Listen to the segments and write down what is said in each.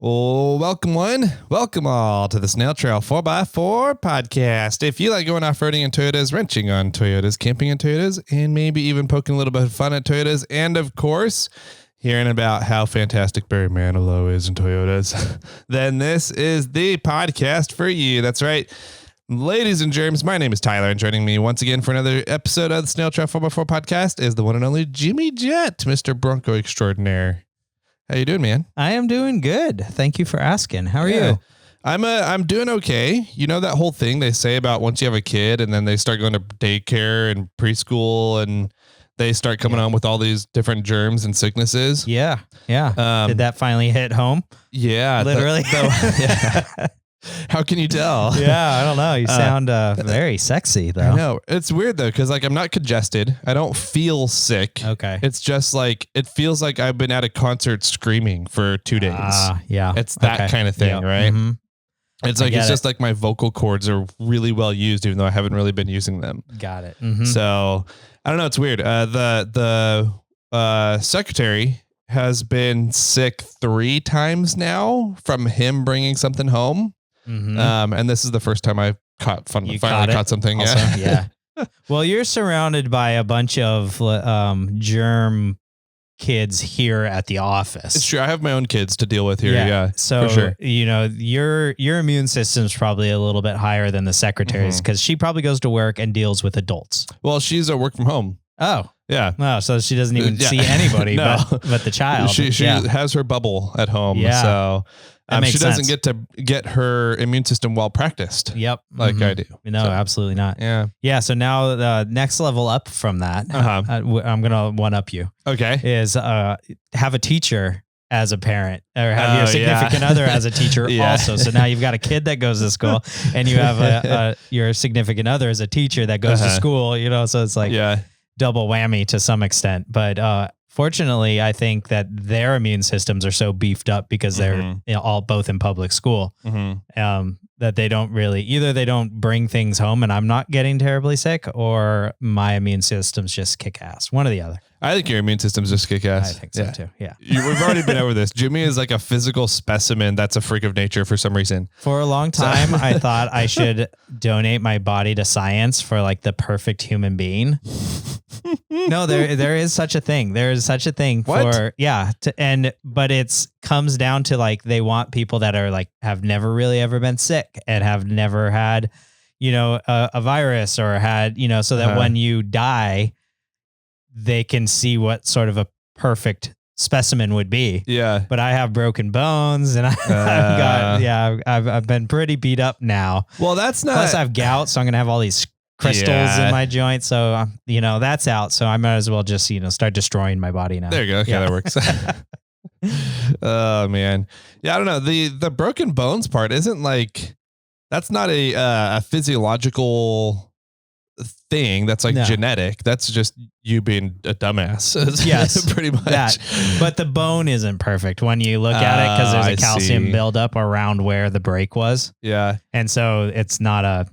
Well, welcome all to the SnailTrail4x4 podcast. If you like going off-roading in Toyotas, wrenching on Toyotas, camping in Toyotas, and maybe even poking a little bit of fun at Toyotas, and of course, hearing about how fantastic Barry Manilow is in Toyotas, then this is the podcast for you. That's right. Ladies and germs, my name is Tyler, and joining me once again for another episode of the SnailTrail4x4 podcast is the one and only Jimmy Jett, Mr. Bronco Extraordinaire. How you doing, man? I am doing good. Thank you for asking. How are you? I'm doing okay. You know that whole thing they say about once you have a kid and then they start going to daycare and preschool and they start coming on with all these different germs and sicknesses. Yeah. Did that finally hit home? Yeah. Literally. Yeah. How can you tell? Yeah, I don't know. You sound very sexy, though. I know. It's weird, though, because I'm not congested. I don't feel sick. Okay. It's just it feels like I've been at a concert screaming for 2 days. Yeah. It's that kind of thing, right? Mm-hmm. It's just like my vocal cords are really well used, even though I haven't really been using them. Got it. Mm-hmm. So, I don't know. It's weird. The secretary has been sick 3 times now from him bringing something home. Mm-hmm. And this is the first time I finally caught something. Also, yeah. Well, you're surrounded by a bunch of germ kids here at the office. It's true. I have my own kids to deal with here. Yeah. So, for sure. You know, your immune system's probably a little bit higher than the secretary's because she probably goes to work and deals with adults. Well, she's a work from home. Oh. Yeah. Oh, so she doesn't even see anybody but the child. She has her bubble at home. Yeah. So she doesn't get to get her immune system well practiced. Yep. Like I do. No, absolutely not. Yeah. Yeah. So now the next level up from that, I'm going to one up you. Okay. Is have a teacher as a parent or have your significant other as a teacher also. So now you've got a kid that goes to school and you have your significant other as a teacher that goes to school, you know, so it's like double whammy to some extent. But fortunately, I think that their immune systems are so beefed up because they're all both in public school that they don't really either they don't bring things home and I'm not getting terribly sick or my immune system's just kick ass. One or the other. I think your immune system's just kick ass. I think so too. Yeah. We've already been over this. Jimmy is like a physical specimen that's a freak of nature for some reason. For a long time, I thought I should donate my body to science for like the perfect human being. No, there is such a thing. There is such a thing for but it's comes down to like they want people that are like have never really ever been sick and have never had, you know, a virus or had, you know, so that when you die, they can see what sort of a perfect specimen would be. Yeah. But I have broken bones and I've been pretty beat up now. Well, that's not. Plus I have gout, so I'm gonna have all these crystals in my joints. So, you know, that's out. So I might as well just, you know, start destroying my body now. There you go. Okay, that works. Oh, man. Yeah, I don't know. The broken bones part isn't like, that's not a physiological thing. That's like genetic. That's just you being a dumbass. Yes. Pretty much. But the bone isn't perfect when you look at it because there's a calcium buildup around where the break was. Yeah. And so it's not a,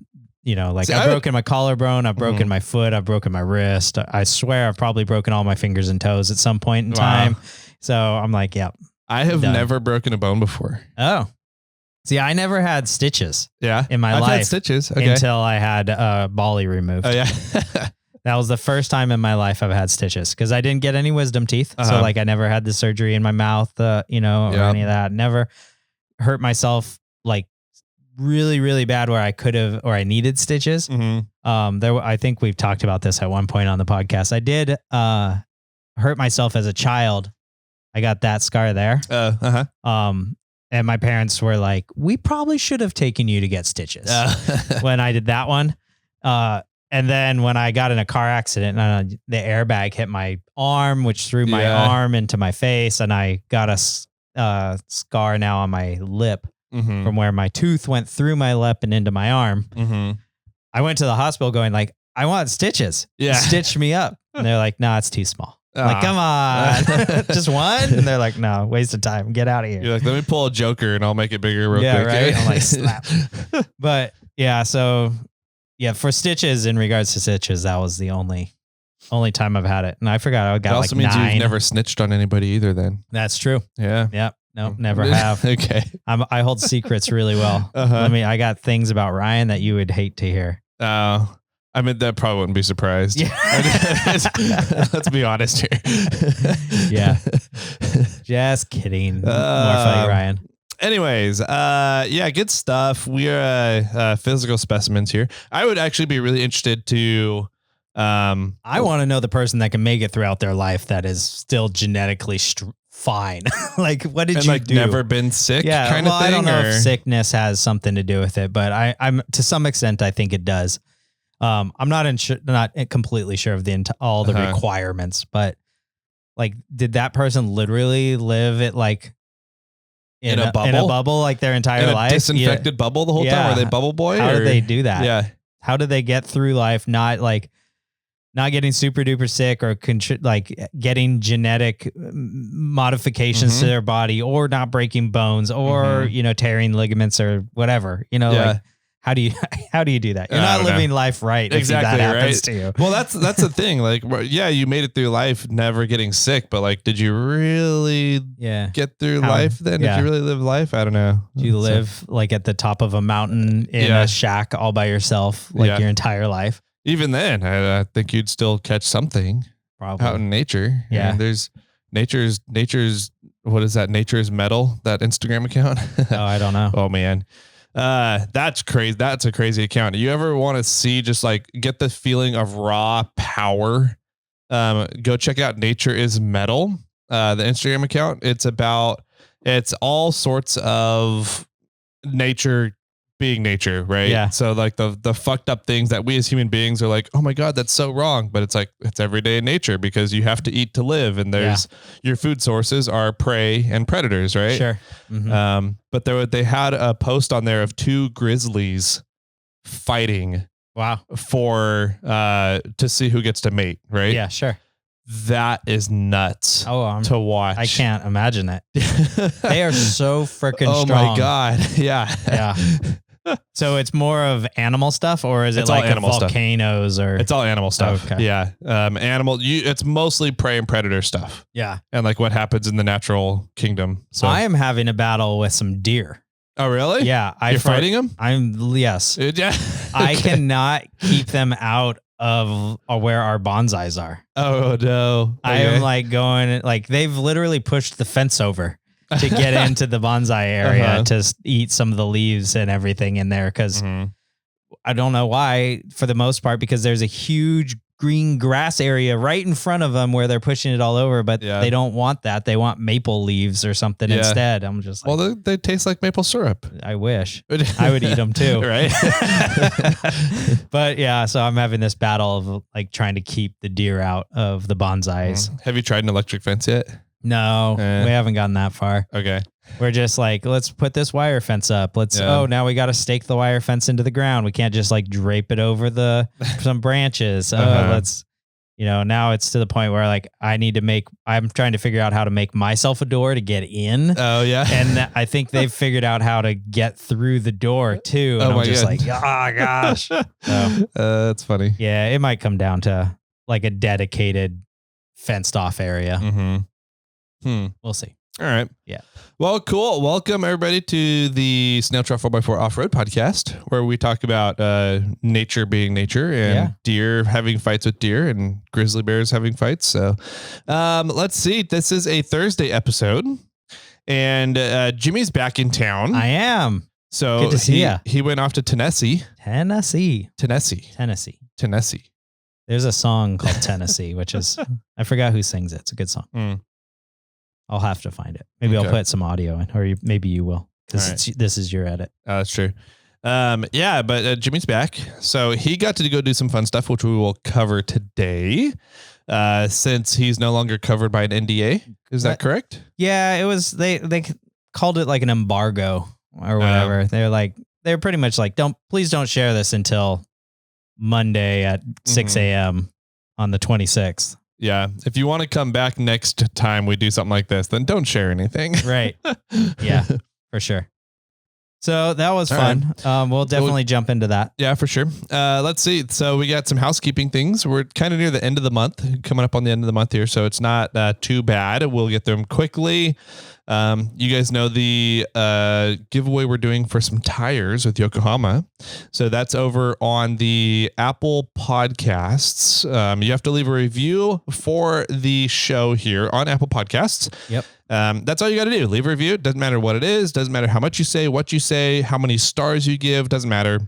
you know, like I've broken my collarbone, I've broken my foot, I've broken my wrist. I swear I've probably broken all my fingers and toes at some point in time. So I'm like, I have never broken a bone before. Oh. See, I never had stitches in my life. I've had stitches until I had Bali removed. Oh, yeah. That was the first time in my life I've had stitches because I didn't get any wisdom teeth. So like I never had the surgery in my mouth, you know, or any of that. Never hurt myself like really, really bad where I could have, or I needed stitches. I think we've talked about this at one point on the podcast. I did hurt myself as a child. I got that scar there. And my parents were like, we probably should have taken you to get stitches when I did that one. And then when I got in a car accident, the airbag hit my arm, which threw my arm into my face. And I got a scar now on my lip from where my tooth went through my lip and into my arm. I went to the hospital going like, I want stitches. Stitch me up. And they're like, no, it's too small. I'm like, come on, just one? And they're like, no, waste of time. Get out of here. You're like, let me pull a Joker and I'll make it bigger real quick. Right? I'm like, slap. But so for stitches, in regards to stitches, that was the only time I've had it. And I forgot I got like 9. It also means you've never snitched on anybody either then. That's true. Yeah. Yeah. Nope, never have. Okay. I hold secrets really well. I got things about Ryan that you would hate to hear. Oh, I mean, that probably wouldn't be surprised. Yeah. Let's be honest here. Yeah. Just kidding. More funny, Ryan. Anyways, yeah, good stuff. We are physical specimens here. I would actually be really interested to. I want to know the person that can make it throughout their life that is still genetically fine. Like, what did you do? Never been sick? Yeah, kind of thing. I don't know if sickness has something to do with it, but I'm to some extent I think it does. I'm not completely sure of all the requirements, but like, did that person literally live it like in a bubble like their entire life? Disinfected bubble the whole time? Were they bubble boy? How did they do that? Yeah. How did they get through life not getting super duper sick or getting genetic modifications to their body, or not breaking bones, or tearing ligaments or whatever? Like, how do you do that? You're not living life right. Exactly, if that happens to you. Well, that's the thing. Like, yeah, you made it through life never getting sick, but like, did you really get through life then? Did you really live life? I don't know. Do you live like at the top of a mountain in a shack all by yourself your entire life? Even then, I think you'd still catch something probably out in nature. Yeah. And there's nature's, what is that? Nature's Metal, that Instagram account. Oh, I don't know. Oh man. That's crazy. That's a crazy account. You ever want to see, just like, get the feeling of raw power? Go check out Nature is Metal, the Instagram account. It's all sorts of nature being nature, right? Yeah. So like the fucked up things that we as human beings are like, oh my God, that's so wrong. But it's like, it's everyday nature, because you have to eat to live, and there's your food sources are prey and predators, right? Sure. Mm-hmm. But they had a post on there of two grizzlies fighting. Wow. For to see who gets to mate, right? Yeah, sure. That is nuts to watch. I can't imagine it. They are so freaking strong. Oh my God. Yeah. Yeah. So it's more of animal stuff, or is it like volcanoes stuff. It's all animal stuff. Okay. Yeah. It's mostly prey and predator stuff. Yeah. And like what happens in the natural kingdom. So I am having a battle with some deer. Oh, really? Yeah. You're fighting them? Yes. Yeah. I cannot keep them out of where our bonsais are. Oh no. I am like going, like, they've literally pushed the fence over to get into the bonsai area to eat some of the leaves and everything in there. Cause I don't know why, for the most part, because there's a huge green grass area right in front of them where they're pushing it all over, but they don't want that. They want maple leaves or something instead. I'm just like, well, they taste like maple syrup. I wish I would eat them too. Right. But yeah, so I'm having this battle of like trying to keep the deer out of the bonsais. Have you tried an electric fence yet? No, we haven't gotten that far. Okay. We're just like, let's put this wire fence up. Now we got to stake the wire fence into the ground. We can't just like drape it over some branches. Now it's to the point where like I'm trying to figure out how to make myself a door to get in. Oh yeah. And I think they've figured out how to get through the door too. And I'm just like, oh gosh. So, that's funny. Yeah. It might come down to like a dedicated fenced off area. We'll see. All right. Yeah. Well, cool. Welcome everybody to the SnailTrail4x4 off-road podcast, where we talk about nature being nature, and deer having fights with deer, and grizzly bears having fights. So let's see. This is a Thursday episode, and Jimmy's back in town. I am. So good to see you. He went off to Tennessee. Tennessee. There's a song called Tennessee, which is, I forgot who sings it. It's a good song. I'll have to find it. Maybe I'll put some audio in, or maybe you will, because this is your edit. That's true. But Jimmy's back. So he got to go do some fun stuff, which we will cover today, since he's no longer covered by an NDA. Is that correct? Yeah, it was, they called it like an embargo or whatever. They're pretty much like, please don't share this until Monday at 6 a.m. on the 26th. Yeah. If you want to come back next time we do something like this, then don't share anything. Right. Yeah, for sure. So that was fun. Right. We'll definitely jump into that. Yeah, for sure. Let's see. So we got some housekeeping things. We're kind of near the end of the month, coming up on the end of the month here. So it's not too bad. We'll get them quickly. You guys know the giveaway we're doing for some tires with Yokohama. So that's over on the Apple Podcasts. You have to leave a review for the show here on Apple Podcasts. Yep. That's all you got to do. Leave a review. Doesn't matter what it is. Doesn't matter how much you say, what you say, how many stars you give. Doesn't matter.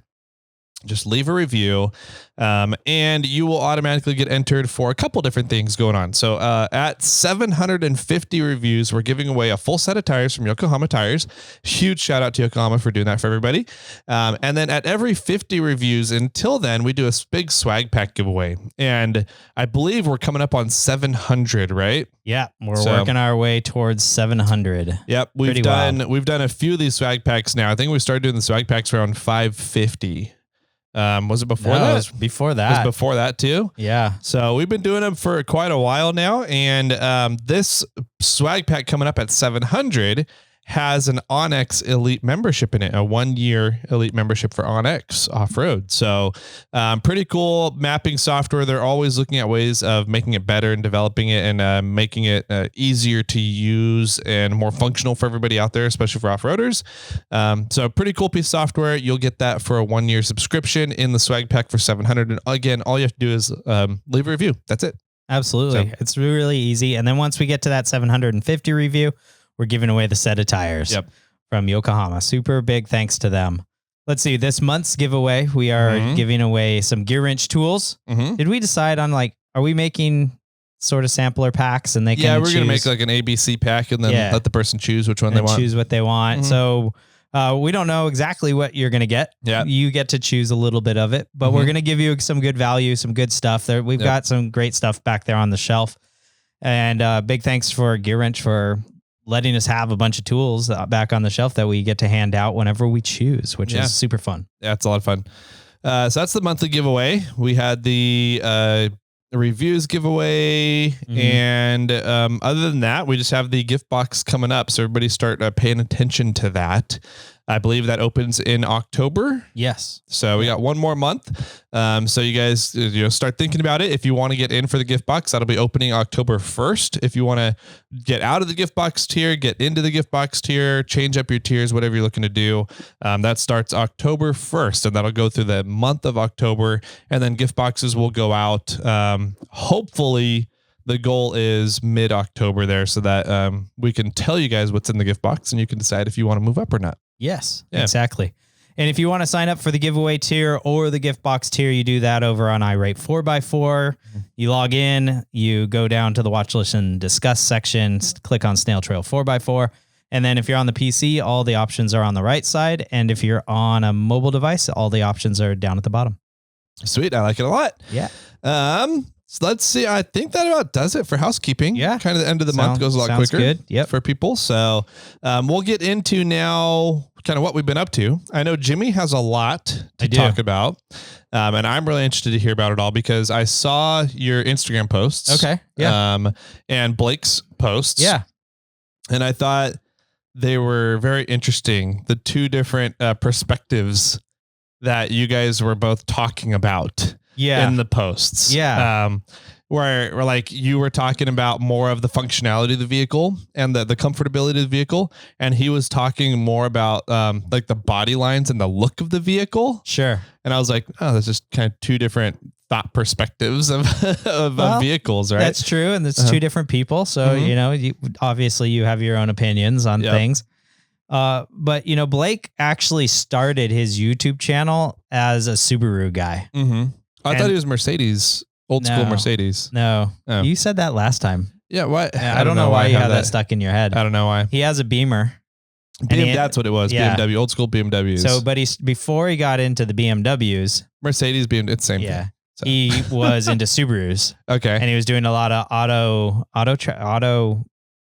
Just leave a review, and you will automatically get entered for a couple different things going on. So at 750 reviews, we're giving away a full set of tires from Yokohama Tires. Huge shout out to Yokohama for doing that for everybody. And then at every 50 reviews until then, we do a big swag pack giveaway. And I believe we're coming up on 700, right? Yeah, we're working our way towards 700. Yep, we've done a few of these swag packs now. I think we started doing the swag packs around 550. Was it before that? It was before that. It was before that too? Yeah. So we've been doing them for quite a while now. And this swag pack coming up at 700 has an Onyx Elite membership in it, a 1-year Elite membership for Onyx off-road. So pretty cool mapping software. They're always looking at ways of making it better and developing it and making it easier to use and more functional for everybody out there, especially for off-roaders. So pretty cool piece of software. You'll get that for a 1-year subscription in the swag pack for 700. And again, all you have to do is leave a review. That's it. Absolutely. So, it's really easy. And then once we get to that 750 review, we're giving away the set of tires from Yokohama. Super big thanks to them. Let's see. This month's giveaway, we are giving away some gear wrench tools. Did we decide on are we making sort of sampler packs and they can we're going to make like an ABC pack and then let the person choose which one they want. Choose what they want. So we don't know exactly what you're going to get. Yeah. You get to choose a little bit of it, but we're going to give you some good value, some good stuff there. We've got some great stuff back there on the shelf. And big thanks for Gear Wrench for letting us have a bunch of tools back on the shelf that we get to hand out whenever we choose, which is super fun. Yeah, it's a lot of fun. So that's the monthly giveaway. We had the reviews giveaway. And other than that, we just have the gift box coming up. So everybody start paying attention to that. I believe that opens in October. Yes. So we got one more month. So you guys, start thinking about it. If you want to get in for the gift box, that'll be opening October 1st. If you want to get out of the gift box tier, get into the gift box tier, change up your tiers, whatever you're looking to do, that starts October 1st, and that'll go through the month of October. And then gift boxes will go out. Hopefully, the goal is mid-October there, so that we can tell you guys what's in the gift box, and you can decide if you want to move up or not. Yes, exactly. And if you want to sign up for the giveaway tier or the gift box tier, you do that over on iRate 4x4. You log in, you go down to the watch, listen, discuss section, click on SnailTrail 4x4. And then if you're on the PC, all the options are on the right side. And if you're on a mobile device, all the options are down at the bottom. Sweet. I like it a lot. Yeah. So let's see. I think that about does it for housekeeping. Yeah. Kind of the end of the month goes a lot quicker good. for people. So we'll get into now kind of what we've been up to. I know Jimmy has a lot to talk about. And I'm really interested to hear about it all because I saw your Instagram posts. Okay. Yeah. And Blake's posts. Yeah. And I thought they were very interesting. The two different perspectives that you guys were both talking about. In the posts. Yeah. Where like you were talking about more of the functionality of the vehicle and the comfortability of the vehicle. And he was talking more about like the body lines and the look of the vehicle. Sure. And I was like, oh, that's just kind of two different thought perspectives of vehicles, right? That's true. And it's two different people. So, obviously you have your own opinions on things. But Blake actually started his YouTube channel as a Subaru guy. I thought he was Mercedes, old school Mercedes. No, you said that last time. Yeah, why? I don't know why you have that stuck in your head. I don't know why. He has a Beamer. That's what it was. Yeah. BMW, old school BMWs. So, but before he got into the BMWs, Mercedes, BMW, it's the same thing. So. He was into Subarus. Okay. And he was doing a lot of auto.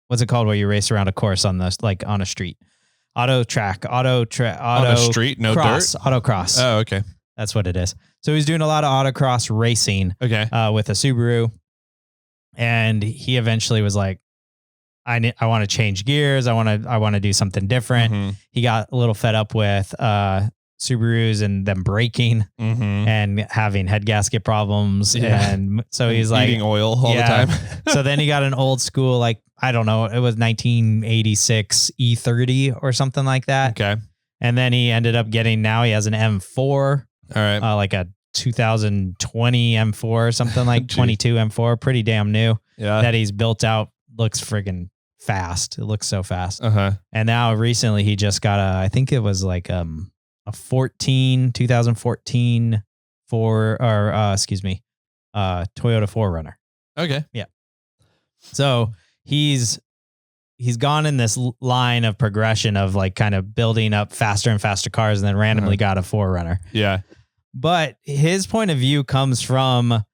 What's it called? Where you race around a course on on a street. On a street, no cross, dirt? Autocross. Oh, okay. That's what it is. So he's doing a lot of autocross racing with a Subaru. And he eventually was like, I want to change gears. I want to do something different. He got a little fed up with Subarus and them breaking and having head gasket problems. Yeah. And so he's like eating oil all the time. So then he got an old school, like, I don't know, it was 1986 E30 or something like that. Okay. And then he ended up getting, now he has an M4. All right. Like a 2020 M4 or something like 22 M4, pretty damn new. Yeah. That he's built out, looks friggin' fast. It looks so fast. And now recently he just got I think it was like a 2014 Toyota 4Runner. Okay. Yeah. So he's gone in this line of progression of like kind of building up faster and faster cars, and then randomly got a 4Runner. Yeah. But his point of view comes from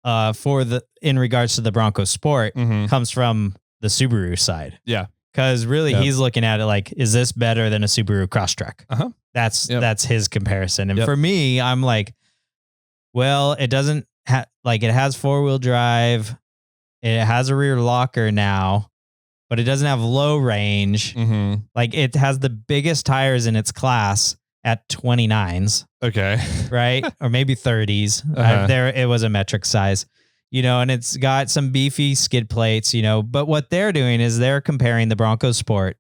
in regards to the Bronco Sport, comes from the Subaru side. Yeah. Because really he's looking at it like, is this better than a Subaru Crosstrek? That's his comparison. And for me, I'm like, well, it doesn't like, it has 4-wheel drive. It has a rear locker now, but it doesn't have low range. Like, it has the biggest tires in its class at 29s. Okay. Right. Or maybe 30s. It was a metric size. And it's got some beefy skid plates, but what they're doing is they're comparing the Bronco Sport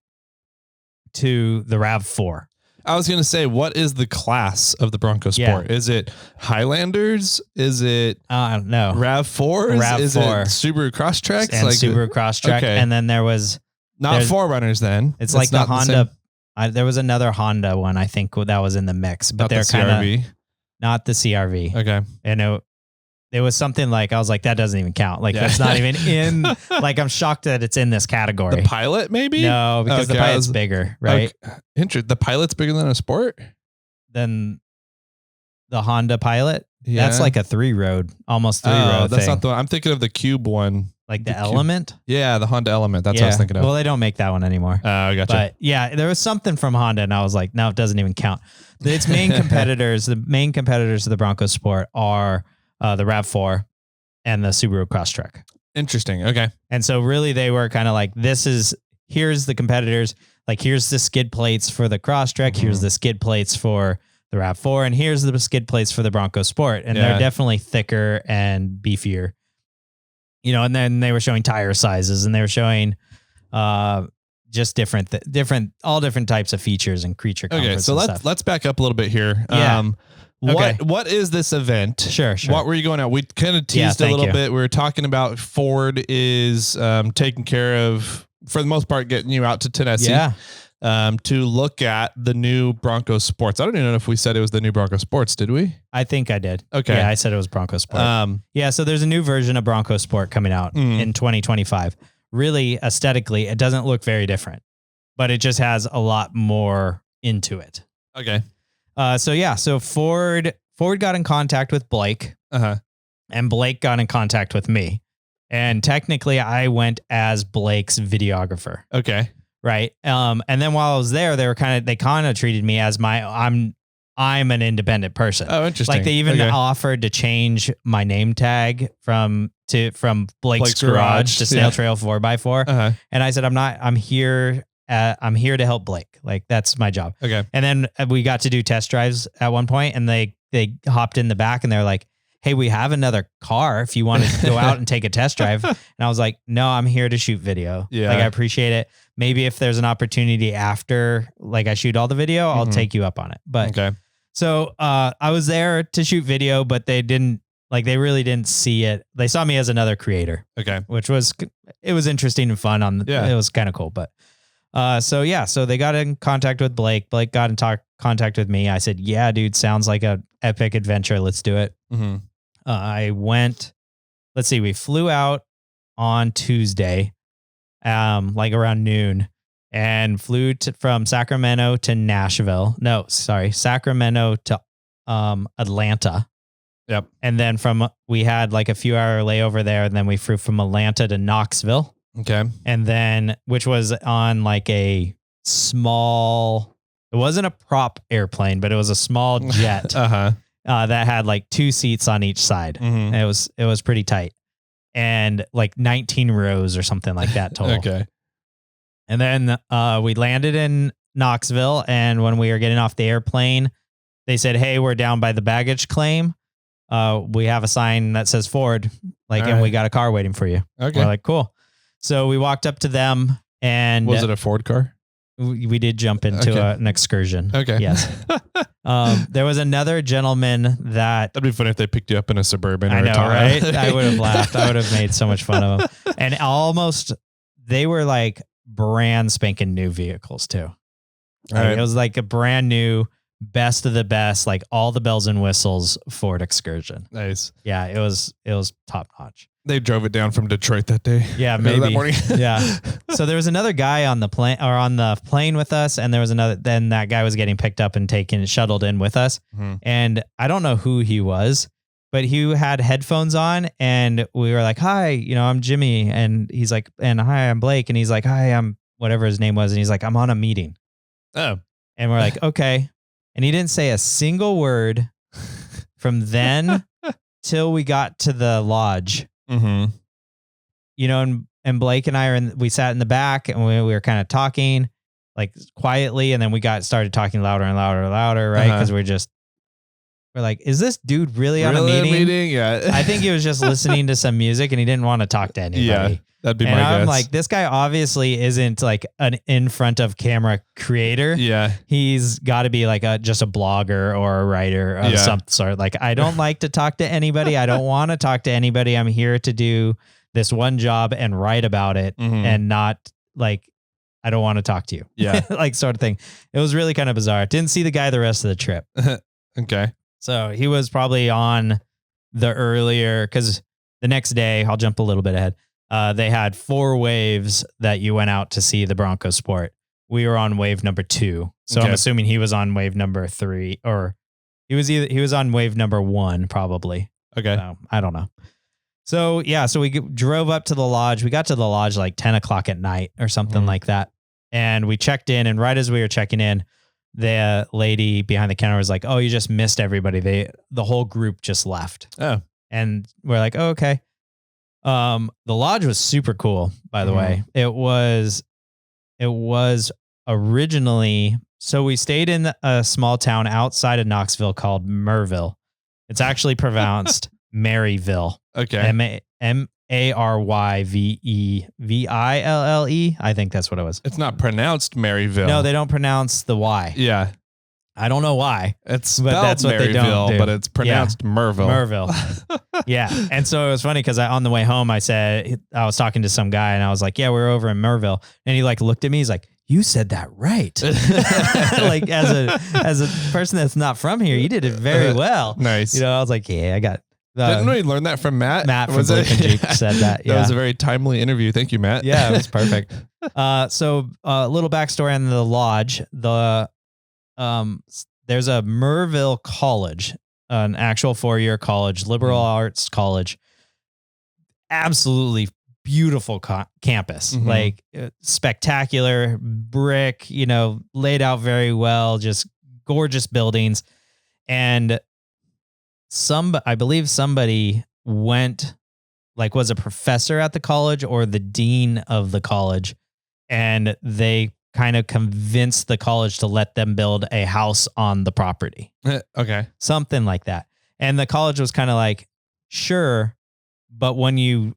to the RAV4. I was going to say, what is the class of the Bronco Sport? Yeah. Is it Highlanders? Is it no RAV4s? RAV4. Is it Subaru Crosstreks? And like Subaru Crosstrek. Okay. And then there was... Not 4Runners then. It's like the Honda... there was another Honda one, I think, that was in the mix. But they're kind of... Not the CRV. Okay. And it was something like, I was like, that doesn't even count. Like, that's not even in, like, I'm shocked that it's in this category. The Pilot, maybe? No, because the Pilot's bigger, right? Okay. The Pilot's bigger than a Sport? Than the Honda Pilot? Yeah. That's like a 3-road, almost 3-road that's not the one. I'm thinking of the Cube one. Like the Element? Yeah, the Honda Element. That's what I was thinking of. Well, they don't make that one anymore. Oh, I gotcha. But yeah, there was something from Honda, and I was like, no, it doesn't even count. Its main competitors, the main competitors of the Bronco Sport are the RAV4 and the Subaru Crosstrek. Interesting. Okay. And so really they were kind of like, here's the competitors. Like, here's the skid plates for the Crosstrek. Here's the skid plates for the RAV4. And here's the skid plates for the Bronco Sport. And they're definitely thicker and beefier. And then they were showing tire sizes, and they were showing just different types of features and creature comforts. Okay. So let's back up a little bit here. Yeah. What is this event? Sure. What were you going at? We kind of teased a little bit. We were talking about Ford is taking care of, for the most part, getting you out to Tennessee to look at the new Bronco Sports. I don't even know if we said it was the new Bronco Sports, did we? I think I did. Okay. Yeah, I said it was Bronco Sport. So there's a new version of Bronco Sport coming out in 2025. Really, aesthetically, it doesn't look very different, but it just has a lot more into it. Okay. So Ford got in contact with Blake, and Blake got in contact with me, and technically I went as Blake's videographer. Okay. Right. And then while I was there, they kind of treated me as I'm an independent person. Oh, interesting. Like, they even offered to change my name tag from Blake's Garage to SnailTrail4x4. And I said, I'm here to help Blake. Like, that's my job. Okay. And then we got to do test drives at one point, and they hopped in the back, and they're like, hey, we have another car if you want to go out and take a test drive. And I was like, no, I'm here to shoot video. Yeah. Like, I appreciate it. Maybe if there's an opportunity after, like, I shoot all the video, I'll take you up on it. But so I was there to shoot video, but they really didn't see it. They saw me as another creator. Okay. Which was interesting and fun. It was kind of cool. But so they got in contact with Blake. Blake got in contact with me. I said, yeah, dude, sounds like a epic adventure. Let's do it. I went, we flew out on Tuesday, like around noon, and flew from Sacramento to Nashville. No, sorry, Sacramento to Atlanta. Yep. And then we had like a few hour layover there, and then we flew from Atlanta to Knoxville. Okay. And then, which was on like a small, it wasn't a prop airplane, but it was a small jet. That had like 2 seats on each side. And it was pretty tight, and like 19 rows or something like that total. Okay. And then we landed in Knoxville, and when we were getting off the airplane, they said, "Hey, we're down by the baggage claim. We have a sign that says Ford, and we got a car waiting for you." Okay. We're like, cool. So we walked up to them, and was it a Ford car? We did jump into an excursion. Okay. Yes. There was another gentleman that... That'd be funny if they picked you up in a Suburban. I know, right? I would have laughed. I would have made so much fun of them. And they were like brand spanking new vehicles too. It was like a brand new, best of the best, like all the bells and whistles Ford Excursion. Nice. Yeah, it was top notch. They drove it down from Detroit that day. Yeah, maybe. That morning. Yeah. So there was another guy on the plane with us, and there was another. Then that guy was getting picked up and shuttled in with us. Mm-hmm. And I don't know who he was, but he had headphones on, and we were like, "Hi, I'm Jimmy," and he's like, "And hi, I'm Blake," and he's like, "Hi, I'm whatever his name was," and he's like, "I'm on a meeting." Oh. And we're like, "Okay," and he didn't say a single word from then till we got to the lodge. Mm-hmm. And Blake and we sat in the back, and we were kind of talking like quietly, and then we started talking louder and louder and louder, right? Because we're like, is this dude really on a meeting? Yeah. I think he was just listening to some music, and he didn't want to talk to anybody. Yeah, that'd be my guess. And I'm like, this guy obviously isn't like an in front of camera creator. Yeah. He's got to be like just a blogger or a writer of some sort. Like, I don't like to talk to anybody. I don't want to talk to anybody. I'm here to do this one job and write about it, and not like, I don't want to talk to you. Yeah. Like sort of thing. It was really kind of bizarre. Didn't see the guy the rest of the trip. Okay. So he was probably on the earlier, because the next day, I'll jump a little bit ahead. They had 4 waves that you went out to see the Bronco Sport. We were on wave number 2. So I'm assuming he was on wave number 3, or he was on wave number 1, probably. Okay. So, I don't know. So yeah, so we drove up to the lodge. We got to the lodge like 10 o'clock at night or something like that. And we checked in, and right as we were checking in, the lady behind the counter was like, "Oh, you just missed everybody. The whole group just left." Oh. And we're like, "Oh, okay." The lodge was super cool, by the way. It was originally, so we stayed in a small town outside of Knoxville called Merville. It's actually pronounced Maryville. Okay. Maryville. I think that's what it was. It's not pronounced Maryville. No, they don't pronounce the Y. Yeah. I don't know why. It's spelled that's what Maryville, they don't do. But it's pronounced Merville. Merville. Yeah. And so it was funny because on the way home, I was talking to some guy, and I was like, "Yeah, we're over in Merville." And he like looked at me. He's like, "You said that right." Like as a person that's not from here, you did it very well. Nice. I was like, "Yeah, I got." Didn't we learn that from Matt? Matt from Blake and Jeep said that. Yeah. That was a very timely interview. Thank you, Matt. Yeah, it was perfect. So a little backstory on the lodge. There's a Merville College, an actual 4-year college, liberal arts college. Absolutely beautiful campus, like spectacular brick, laid out very well, just gorgeous buildings. And I believe somebody was a professor at the college or the dean of the college, and they kind of convinced the college to let them build a house on the property. Okay. Something like that. And the college was kind of like, sure, but when you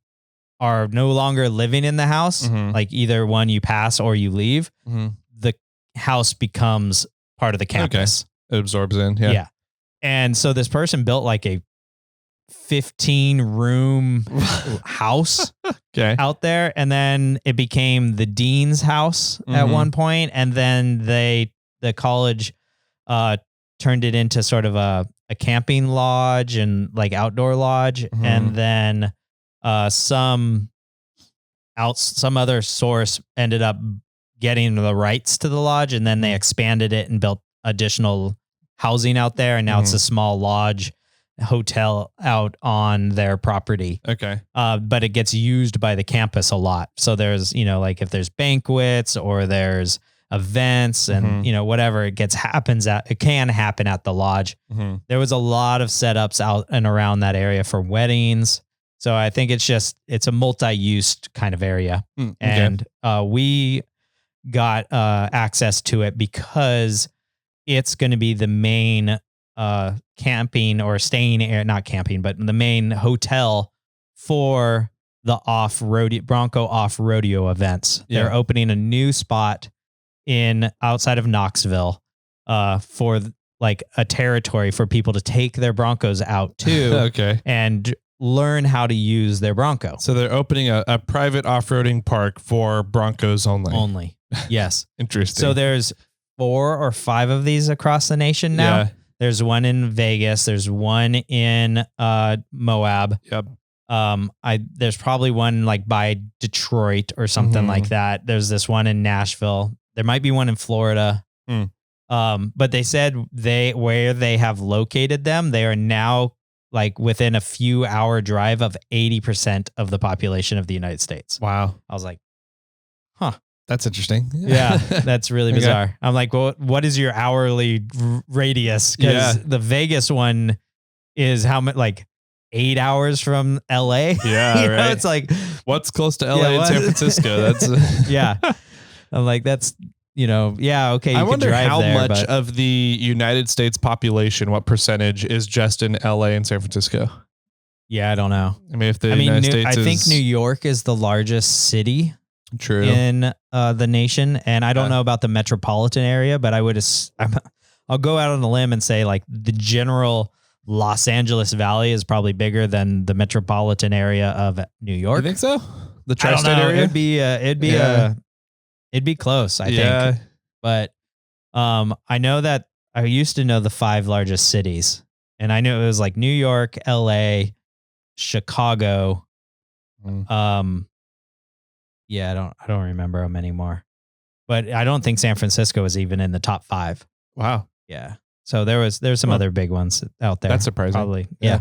are no longer living in the house, like either one you pass or you leave, the house becomes part of the campus. Okay. It absorbs in. Yeah. Yeah. And so this person built like a 15-room house out there, and then it became the dean's house at one point, and then the college turned it into sort of a camping lodge and like outdoor lodge, and then some other source ended up getting the rights to the lodge, and then they expanded it and built additional housing out there, and now it's a small lodge hotel out on their property. Okay. But it gets used by the campus a lot. So there's, like if there's banquets or there's events and, whatever it can happen at the lodge. There was a lot of setups out and around that area for weddings. So I think it's a multi-use kind of area. And we got access to it because it's going to be the main camping or staying area, not camping, but the main hotel for the Bronco off rodeo events. Yeah. They're opening a new spot outside of Knoxville for like a territory for people to take their Broncos out to. Okay. And learn how to use their Bronco. So they're opening a private off-roading park for Broncos only. Yes. Interesting. So there's 4 or 5 of these across the nation now. Yeah. There's one in Vegas. There's one in Moab. Yep. There's probably one like by Detroit or something like that. There's this one in Nashville. There might be one in Florida. But they said where they have located them, they are now like within a few hour drive of 80% of the population of the United States. Wow. I was like, huh. That's interesting. Yeah, that's really bizarre. Okay. I'm like, well, what is your hourly radius? Because the Vegas one is how much, like 8 hours from LA? Yeah, right. It's like, what's close to LA and San Francisco? That's yeah. I'm like, that's, okay. You I wonder how there, much of the United States population, what percentage is just in LA and San Francisco? Yeah, I don't know. I mean, if the United States I think New York is the largest city in the nation. And I don't know about the metropolitan area, but I'll go out on a limb and say like the general Los Angeles Valley is probably bigger than the metropolitan area of New York. You think so? The tri-state area? It'd be close, I think. But I know that I used to know the 5 largest cities, and I knew it was like New York, LA, Chicago. I don't remember them anymore. But I don't think San Francisco was even in the top 5. Wow. Yeah. So there's some other big ones out there. That's surprising. Probably. Yeah.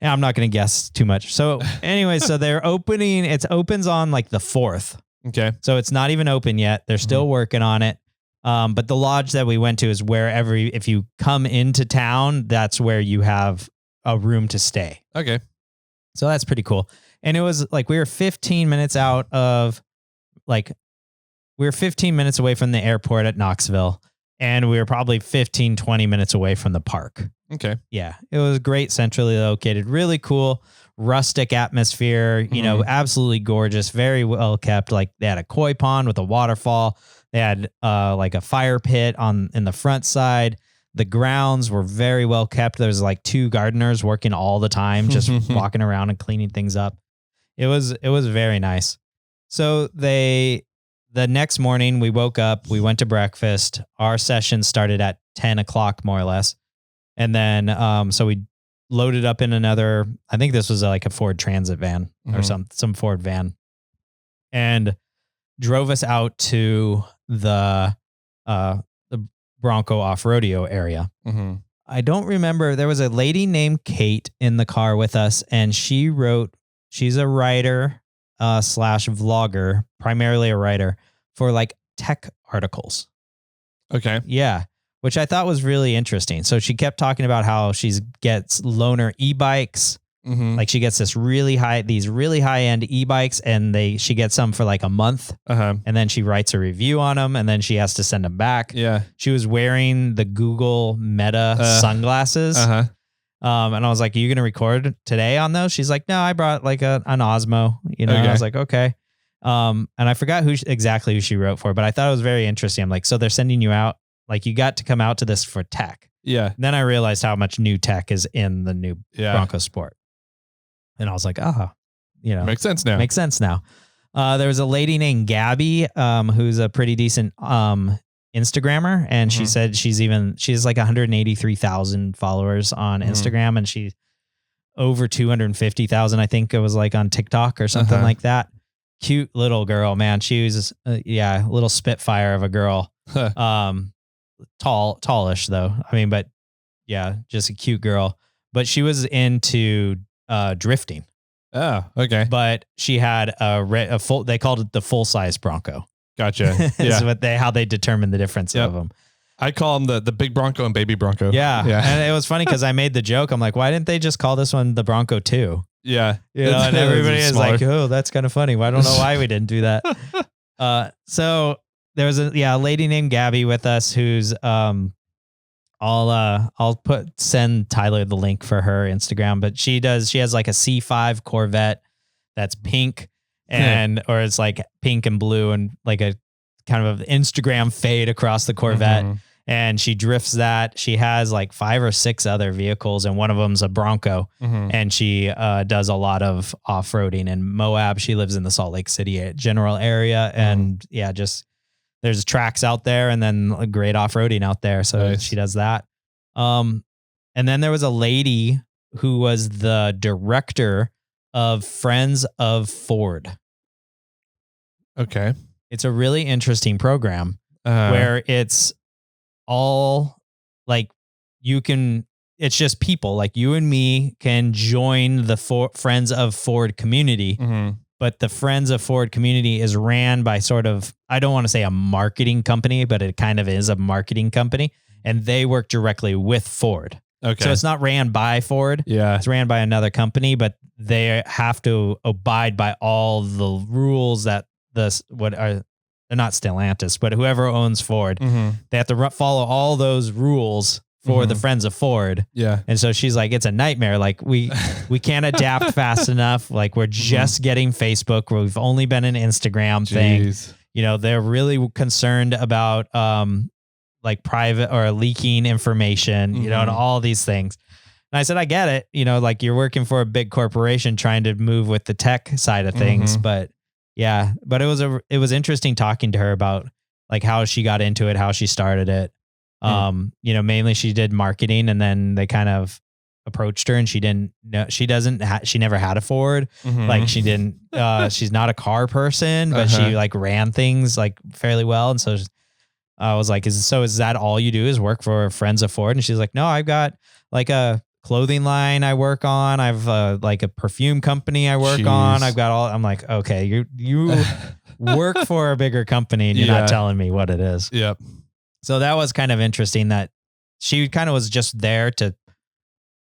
And I'm not going to guess too much. So anyway, so they're opening, it opens on like the 4th. Okay. So it's not even open yet. They're still working on it. But the lodge that we went to is where if you come into town, that's where you have a room to stay. Okay. So that's pretty cool. And it was like, we were 15 minutes away from the airport at Knoxville. And we were probably 15, 20 minutes away from the park. Okay. Yeah. It was great, centrally located, really cool, rustic atmosphere, absolutely gorgeous, very well kept. Like they had a koi pond with a waterfall. They had like a fire pit in the front side. The grounds were very well kept. There was like 2 gardeners working all the time, just walking around and cleaning things up. It was very nice. So the next morning we woke up, we went to breakfast. Our session started at 10 o'clock, more or less. And then, so we loaded up in another, I think this was like a Ford Transit van or some Ford van, and drove us out to the Bronco off rodeo area. I don't remember. There was a lady named Kate in the car with us, and she's a writer / vlogger, primarily a writer for like tech articles. Okay. Yeah. Which I thought was really interesting. So she kept talking about how she gets loaner e-bikes. Like she gets these really high end e-bikes, and she gets them for like a month. And then she writes a review on them, and then she has to send them back. Yeah. She was wearing the Google Meta sunglasses. And I was like, are you going to record today on those? She's like, no, I brought like an Osmo, Okay. I was like, okay. And I forgot exactly who she wrote for, but I thought it was very interesting. I'm like, so they're sending you out, like you got to come out to this for tech. Yeah. And then I realized how much new tech is in the new Bronco Sport. And I was like, makes sense now. Makes sense now. There was a lady named Gabby, who's a pretty decent Instagrammer. And she said she's like 183,000 followers on Instagram, and she's over 250,000, I think it was like on TikTok or something like that. Cute little girl, man. She was, a little spitfire of a girl. Tallish though. I mean, but yeah, just a cute girl. But she was into drifting. Oh, okay. But she had a full. They called it the full size Bronco. Gotcha. Yeah. How they determine the difference of them. I call them the big Bronco and baby Bronco. Yeah. And it was funny because I made the joke. I'm like, why didn't they just call this one the Bronco 2? Yeah. And everybody is like, oh, that's kind of funny. Well, I don't know why we didn't do that. So there was a lady named Gabby with us who's I'll send Tyler the link for her Instagram, but she has like a C5 Corvette that's pink or it's like pink and blue and like a kind of Instagram fade across the Corvette. Mm-hmm. And she drifts that. She has like 5 or 6 other vehicles, and one of them's a Bronco. Mm-hmm. And she does a lot of off-roading in Moab. She lives in the Salt Lake City general area. And just there's tracks out there and then a great off-roading out there. So nice. She does that. And then there was a lady who was the director of Friends of Ford. Okay. It's a really interesting program where it's all like it's just people like you and me can join the Friends of Ford community. Mm-hmm. But the Friends of Ford community is ran by sort of, I don't want to say a marketing company, but it kind of is a marketing company, and they work directly with Ford. Okay. So it's not ran by Ford. Yeah. It's ran by another company, but they have to abide by all the rules that they're not Stellantis, but whoever owns Ford, mm-hmm. they have to follow all those rules for mm-hmm. the Friends of Ford. Yeah. And so she's like, it's a nightmare. Like we can't adapt fast enough. Like we're just mm-hmm. getting Facebook. We've only been an Instagram thing. You know, they're really concerned about like private or leaking information, mm-hmm. you know, and all these things. And I said, I get it. You know, like you're working for a big corporation trying to move with the tech side of things, mm-hmm. but it was interesting talking to her about like how she got into it, how she started it. You know, mainly she did marketing, and then they kind of approached her and she didn't know, she never had a Ford. Mm-hmm. Like she didn't, she's not a car person, but she like ran things like fairly well. And so I was like, is that all you do is work for Friends of Ford? And she's like, no, I've got like a clothing line I work on. I've like a perfume company I work on. I've got I'm like, okay, you work for a bigger company and you're not telling me what it is. Yep. So that was kind of interesting that she kind of was just there to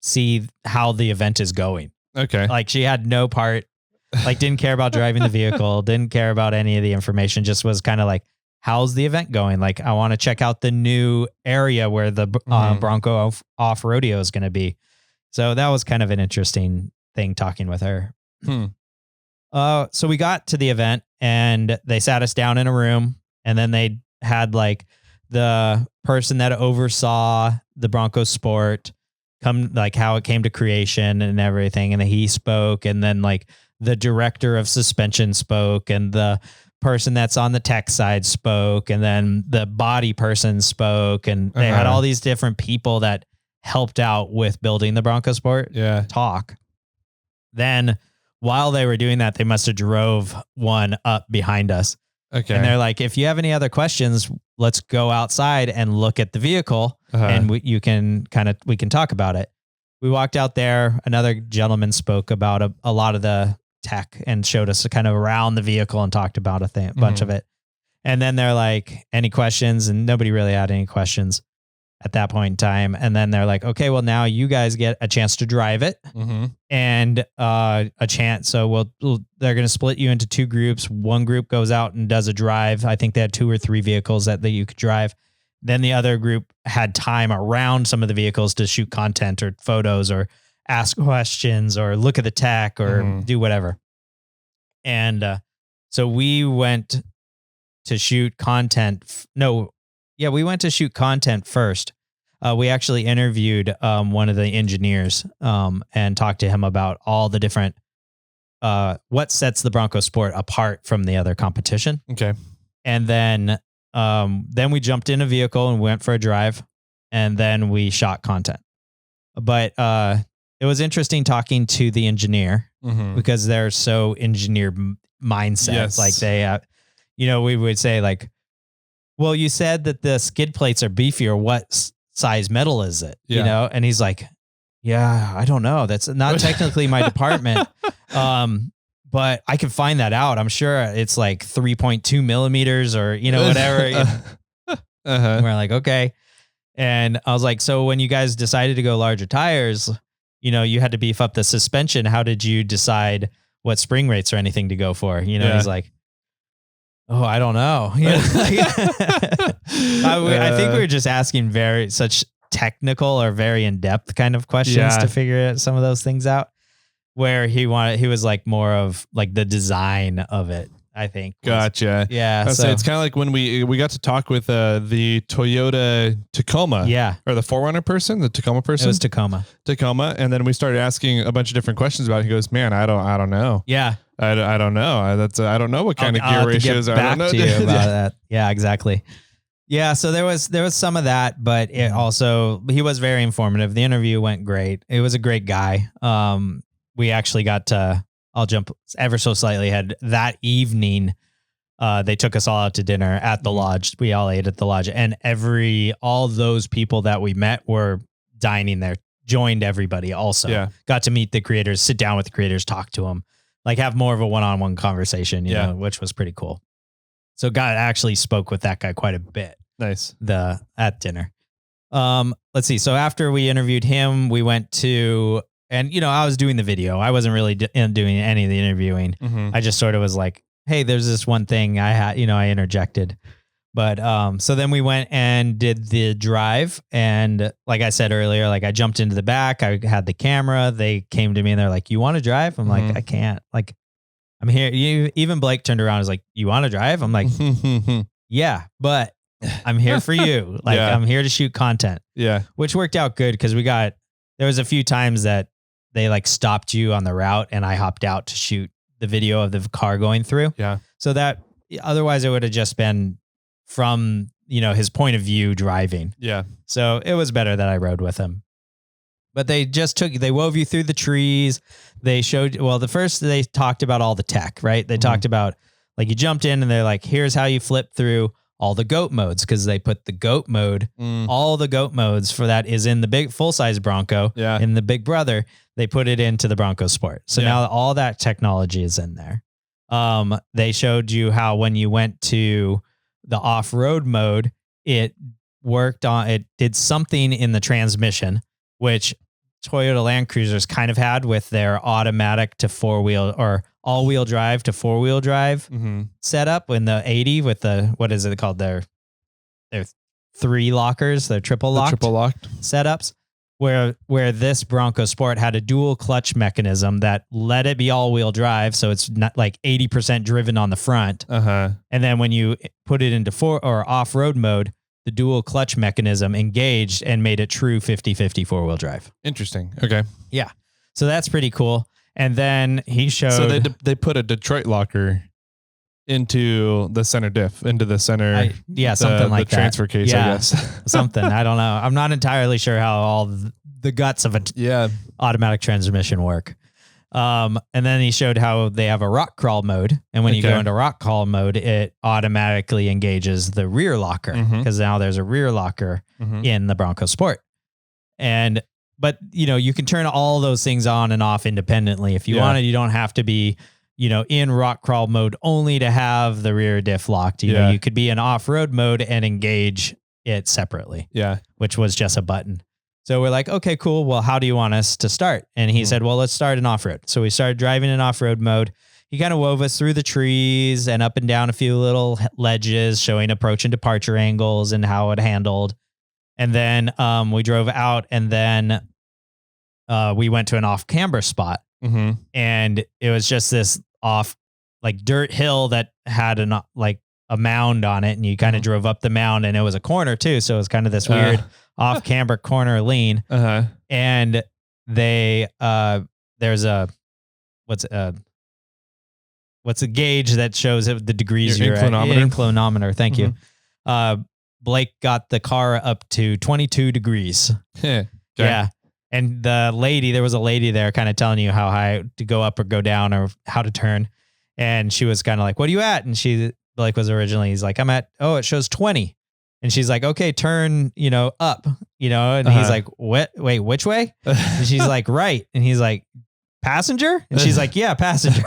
see how the event is going. Okay. Like she had no part, like didn't care about driving the vehicle, didn't care about any of the information, just was kind of like, how's the event going? Like, I want to check out the new area where the Bronco off Rodeo is going to be. So that was kind of an interesting thing talking with her. So we got to the event and they sat us down in a room, and then they had like the person that oversaw the Bronco Sport come, like how it came to creation and everything. And he spoke, and then like the director of suspension spoke, and the person that's on the tech side spoke, and then the body person spoke, and they had all these different people that helped out with building the Bronco Sport talk. Then while they were doing that, they must have drove one up behind us. Okay. And they're like, if you have any other questions, let's go outside and look at the vehicle and we can talk about it. We walked out there. Another gentleman spoke about a lot of the tech and showed us kind of around the vehicle and talked about a bunch of it. And then they're like, any questions? And nobody really had any questions at that point in time. And then they're like, okay, well now you guys get a chance to drive it and a chance. So they're going to split you into 2 groups. One group goes out and does a drive. I think they had 2 or 3 vehicles that you could drive. Then the other group had time around some of the vehicles to shoot content or photos or ask questions or look at the tech or do whatever. And so we went to shoot content. We went to shoot content first. We actually interviewed one of the engineers and talked to him about all the different, what sets the Bronco Sport apart from the other competition. Okay. And then we jumped in a vehicle and went for a drive, and then we shot content. But it was interesting talking to the engineer because they're so engineer mindset. Yes. Like they, we would say like, well, you said that the skid plates are beefier. What size metal is it? Yeah. You know? And he's like, yeah, I don't know. That's not technically my department. But I can find that out. I'm sure it's like 3.2 millimeters or, whatever. We're like, okay. And I was like, so when you guys decided to go larger tires, you had to beef up the suspension. How did you decide what spring rates or anything to go for? He's like, Oh, I don't know. Yeah. I think we were just asking such technical or very in-depth kind of questions to figure some of those things out, where he was like more of like the design of it, I think. Gotcha. Yeah. So it's kind of like when we got to talk with the Toyota Tacoma. Yeah. Or the 4Runner person, the Tacoma person. It was Tacoma. And then we started asking a bunch of different questions about it. He goes, man, I don't know. Yeah. I don't know. I don't know what kind of gear ratios. I don't know. To you about that. Yeah, exactly. Yeah. So there was some of that, but it also, he was very informative. The interview went great. It was a great guy. We actually got to, I'll jump ever so slightly ahead. That evening, they took us all out to dinner at the lodge. We all ate at the lodge, and all those people that we met were dining there, joined everybody also. Yeah. Got to meet the creators, sit down with the creators, talk to them, like have more of a one-on-one conversation, you know, which was pretty cool. So actually spoke with that guy quite a bit. Nice. At dinner. Let's see. So after we interviewed him, we went to, and you know, I was doing the video. I wasn't really doing any of the interviewing. Mm-hmm. I just sort of was like, hey, there's this one thing I had, you know, I interjected. But so then we went and did the drive. And like I said earlier, like I jumped into the back. I had the camera. They came to me and they're like, you want to drive? I'm like, I can't. Like, I'm here. Even Blake turned around and was like, you want to drive? I'm like, yeah, but I'm here for you. Like, I'm here to shoot content. Yeah. Which worked out good because there was a few times that they like stopped you on the route and I hopped out to shoot the video of the car going through. Yeah. So that otherwise it would have just been from, you know, his point of view driving. Yeah. So it was better that I rode with him. But they wove you through the trees. They showed, they talked about all the tech, right? They talked about, like, you jumped in and they're like, here's how you flip through all the goat modes, because they put the goat mode, all the goat modes for that is in the big full-size Bronco. Yeah. In the Big Brother, they put it into the Bronco Sport. So now all that technology is in there. They showed you how when you went to the off-road mode, it did something in the transmission, which Toyota Land Cruisers kind of had with their automatic to four-wheel or all-wheel drive to four-wheel drive setup in the 80 with the, what is it called? Their three lockers, their triple locked setups, where this Bronco Sport had a dual clutch mechanism that let it be all-wheel drive, so it's not like 80% driven on the front. And then when you put it into off-road mode, the dual clutch mechanism engaged and made it true 50-50 four-wheel drive. Interesting. Okay. Yeah. So that's pretty cool. And then he showed... So they put a Detroit locker into the center diff, into the center... something like the that. Transfer case, I guess. Something. I don't know. I'm not entirely sure how all the guts of an automatic transmission work. And then he showed how they have a rock crawl mode. And when you go into rock crawl mode, it automatically engages the rear locker, because now there's a rear locker in the Bronco Sport. But you know, you can turn all those things on and off independently. If you wanted, you don't have to be, you know, in rock crawl mode only to have the rear diff locked. You know, you could be in off-road mode and engage it separately. Yeah. Which was just a button. So we're like, okay, cool. Well, how do you want us to start? And he said, well, let's start in off-road. So we started driving in off-road mode. He kind of wove us through the trees and up and down a few little ledges, showing approach and departure angles and how it handled. And then we drove out, and then we went to an off-camber spot. And it was just this off, like, dirt hill that had a mound on it, and you kind of drove up the mound, and it was a corner too. So it was kind of this weird off-camber corner lean. And there's what's a gauge that shows the degrees you're inclinometer. At. Inclinometer. Thank you. Blake got the car up to 22 degrees. Yeah. And there was a lady there kind of telling you how high to go up or go down or how to turn. And she was kind of like, what are you at? And Blake was originally, he's like, I'm at, it shows 20. And she's like, okay, turn, up, and he's like, what? Wait, which way? And she's like, right. And he's like, passenger? And she's like, yeah, passenger.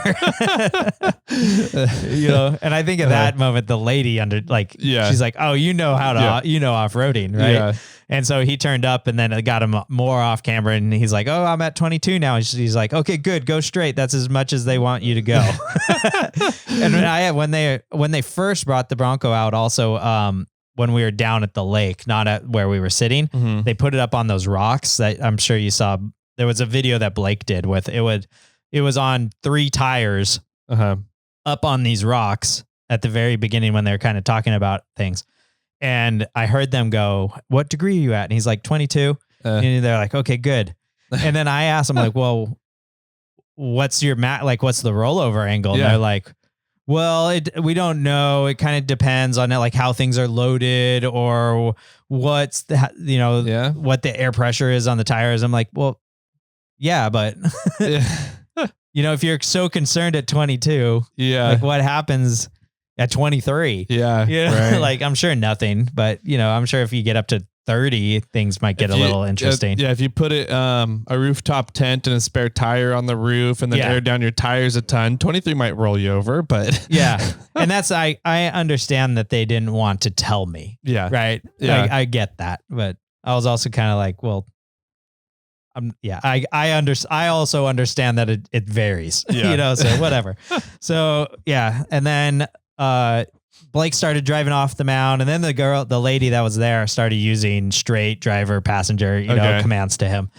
You know, and I think at that moment, the lady she's like, oh, you know how to, you know, off-roading, right? Yeah. And so he turned up and then it got him more off camera and he's like, oh, I'm at 22 now. And she's like, okay, good. Go straight. That's as much as they want you to go. And when they first brought the Bronco out also, when we were down at the lake, not at where we were sitting, they put it up on those rocks that I'm sure you saw. There was a video that Blake did with it. It was on 3 tires up on these rocks at the very beginning when they were kind of talking about things. And I heard them go, what degree are you at? And he's like, 22. And they're like, okay, good. And then I asked him like, well, what's your what's the rollover angle? And they're like, well, we don't know. It kind of depends on like how things are loaded or what's the, you know, what the air pressure is on the tires. I'm like, well, yeah, but you know, if you're so concerned at 22, like what happens at 23? Yeah. You know? Right. Like I'm sure nothing, but you know, I'm sure if you get up to 30, things might get a little interesting. If you put it a rooftop tent and a spare tire on the roof and then air down your tires a ton, 23 might roll you over, but and that's I understand that they didn't want to tell me. Yeah. Right. Yeah. I get that, but I was also kind of like, well, I also understand that it varies. You know, so whatever. So and then Blake started driving off the mound, and then the lady that was there started using straight driver passenger, commands to him.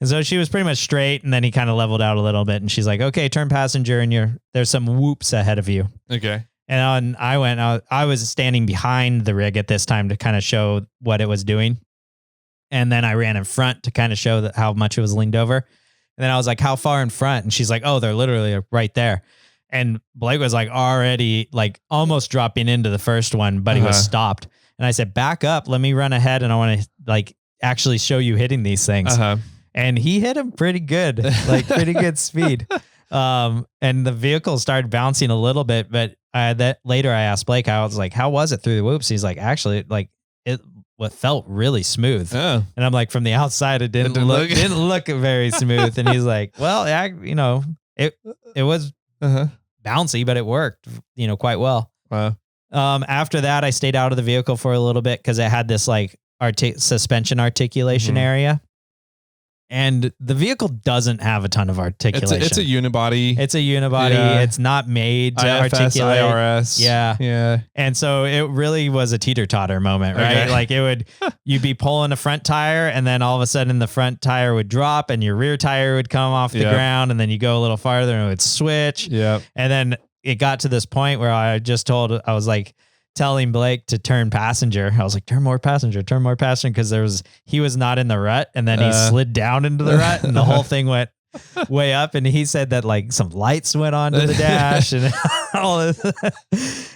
And so she was pretty much straight, and then he kind of leveled out a little bit, and she's like, okay, turn passenger, and there's some whoops ahead of you. Okay. And I was standing behind the rig at this time to kind of show what it was doing. And then I ran in front to kind of show how much it was leaned over. And then I was like, how far in front? And she's like, oh, they're literally right there. And Blake was like already like almost dropping into the first one, but he was stopped. And I said, back up, let me run ahead. And I want to like actually show you hitting these things. And he hit him pretty good, like pretty good speed. And the vehicle started bouncing a little bit, but later I asked Blake, I was like, how was it through the whoops? He's like, actually, like it felt really smooth. And I'm like, from the outside, it didn't look very smooth. And he's like, well, you know, it was bouncy, but it worked, you know, quite well. Wow. After that, I stayed out of the vehicle for a little bit because it had this like suspension articulation area. And the vehicle doesn't have a ton of articulation. It's a unibody. Yeah. It's not made to articulate. IRS. Yeah. And so it really was a teeter-totter moment, right? Okay. Like you'd be pulling a front tire and then all of a sudden the front tire would drop and your rear tire would come off the ground and then you go a little farther and it would switch. Yeah. And then it got to this point where I was like, telling Blake to turn passenger. I was like, turn more passenger, because he was not in the rut, and then he slid down into the rut, and the whole thing went way up. And he said that like some lights went onto the dash and all this.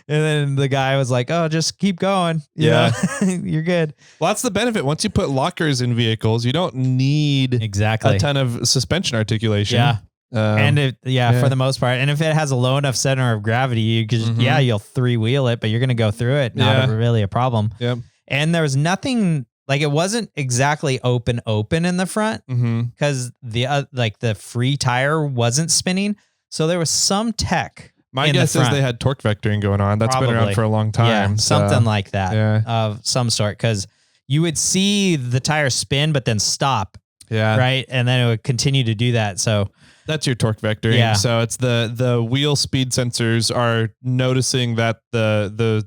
And then the guy was like, oh, just keep going. You know, you're good. Well, that's the benefit. Once you put lockers in vehicles, you don't need a ton of suspension articulation. Yeah. And for the most part, and if it has a low enough center of gravity, you could you'll 3-wheel it, but you're going to go through it. Not really a problem. Yep. And there was nothing like, it wasn't exactly open in the front because the free tire wasn't spinning. So there was some tech. My guess is they had torque vectoring going on. That's been around for a long time. Yeah, something like that of some sort. Cause you would see the tire spin, but then stop. Yeah. Right. And then it would continue to do that. So that's your torque vectoring. Yeah. So it's the wheel speed sensors are noticing that the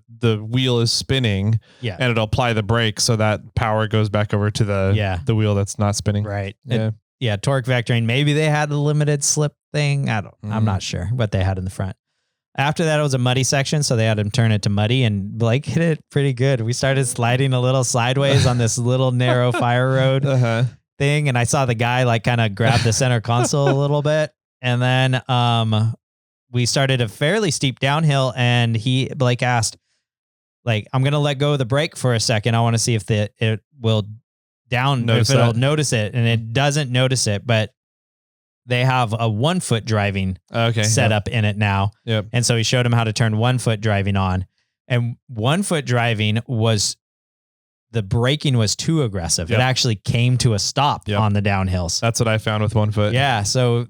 wheel is spinning, and it'll apply the brake so that power goes back over to the wheel that's not spinning. Right. Yeah. Torque vectoring. Maybe they had the limited slip thing. I'm not sure what they had in the front. After that, it was a muddy section, so they had him turn it to muddy, and Blake hit it pretty good. We started sliding a little sideways on this little narrow fire road thing, and I saw the guy like kind of grab the center console a little bit, and then we started a fairly steep downhill, and Blake asked, like, I'm gonna let go of the brake for a second. I want to see if it will it'll notice it, and it doesn't notice it, but they have a 1 foot driving setup in it now. Yep. And so he showed him how to turn 1 foot driving on, and 1 foot driving was the braking was too aggressive. Yep. It actually came to a stop on the downhills. That's what I found with one foot. Yeah. So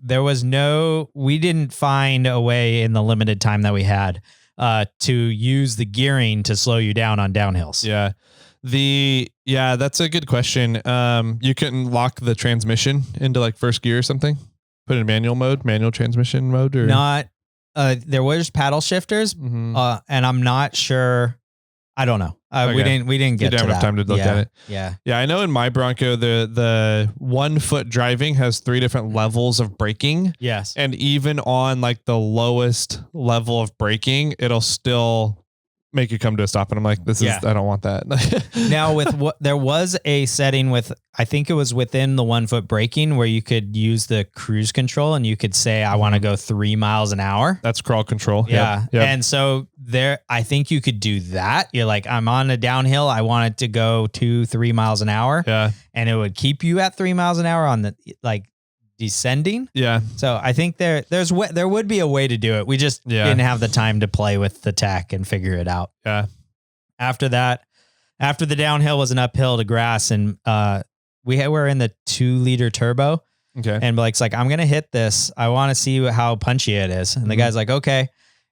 we didn't find a way in the limited time that we had to use the gearing to slow you down on downhills. Yeah. That's a good question. You couldn't lock the transmission into like first gear or something? Put it in manual transmission mode, or not? There was paddle shifters, and I'm not sure. I don't know. Okay. We didn't get you don't have time to look at it. Yeah. Yeah. I know in my Bronco, the 1 foot driving has 3 different levels of braking. Yes. And even on like the lowest level of braking, it'll still make you come to a stop. And I'm like, I don't want that. Now there was a setting with, I think it was within the 1 foot braking where you could use the cruise control and you could say, I want to go 3 miles an hour. That's crawl control. Yeah. Yep. And so I think you could do that. You're like, I'm on a downhill. I want it to go 2-3 miles an hour. Yeah. And it would keep you at 3 miles an hour on the descending. Yeah. So I think there would be a way to do it. We just didn't have the time to play with the tech and figure it out. Yeah. After the downhill was an uphill to grass, and we were in the 2-liter turbo. Okay. And Blake's like, I'm going to hit this. I want to see how punchy it is. And the guy's like, okay.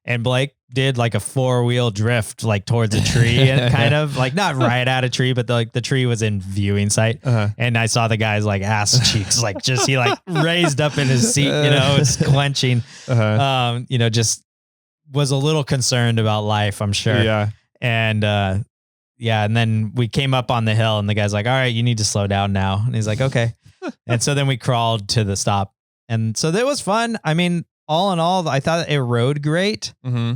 And Blake did like a 4-wheel drift, like towards a tree and kind of like not right at a tree, but the tree was in viewing sight. And I saw the guy's like ass cheeks, like he like raised up in his seat, it's clenching, just was a little concerned about life, I'm sure. Yeah. And, and then we came up on the hill and the guy's like, all right, you need to slow down now. And he's like, okay. And so then we crawled to the stop. And so that was fun. I mean, all in all, I thought it rode great.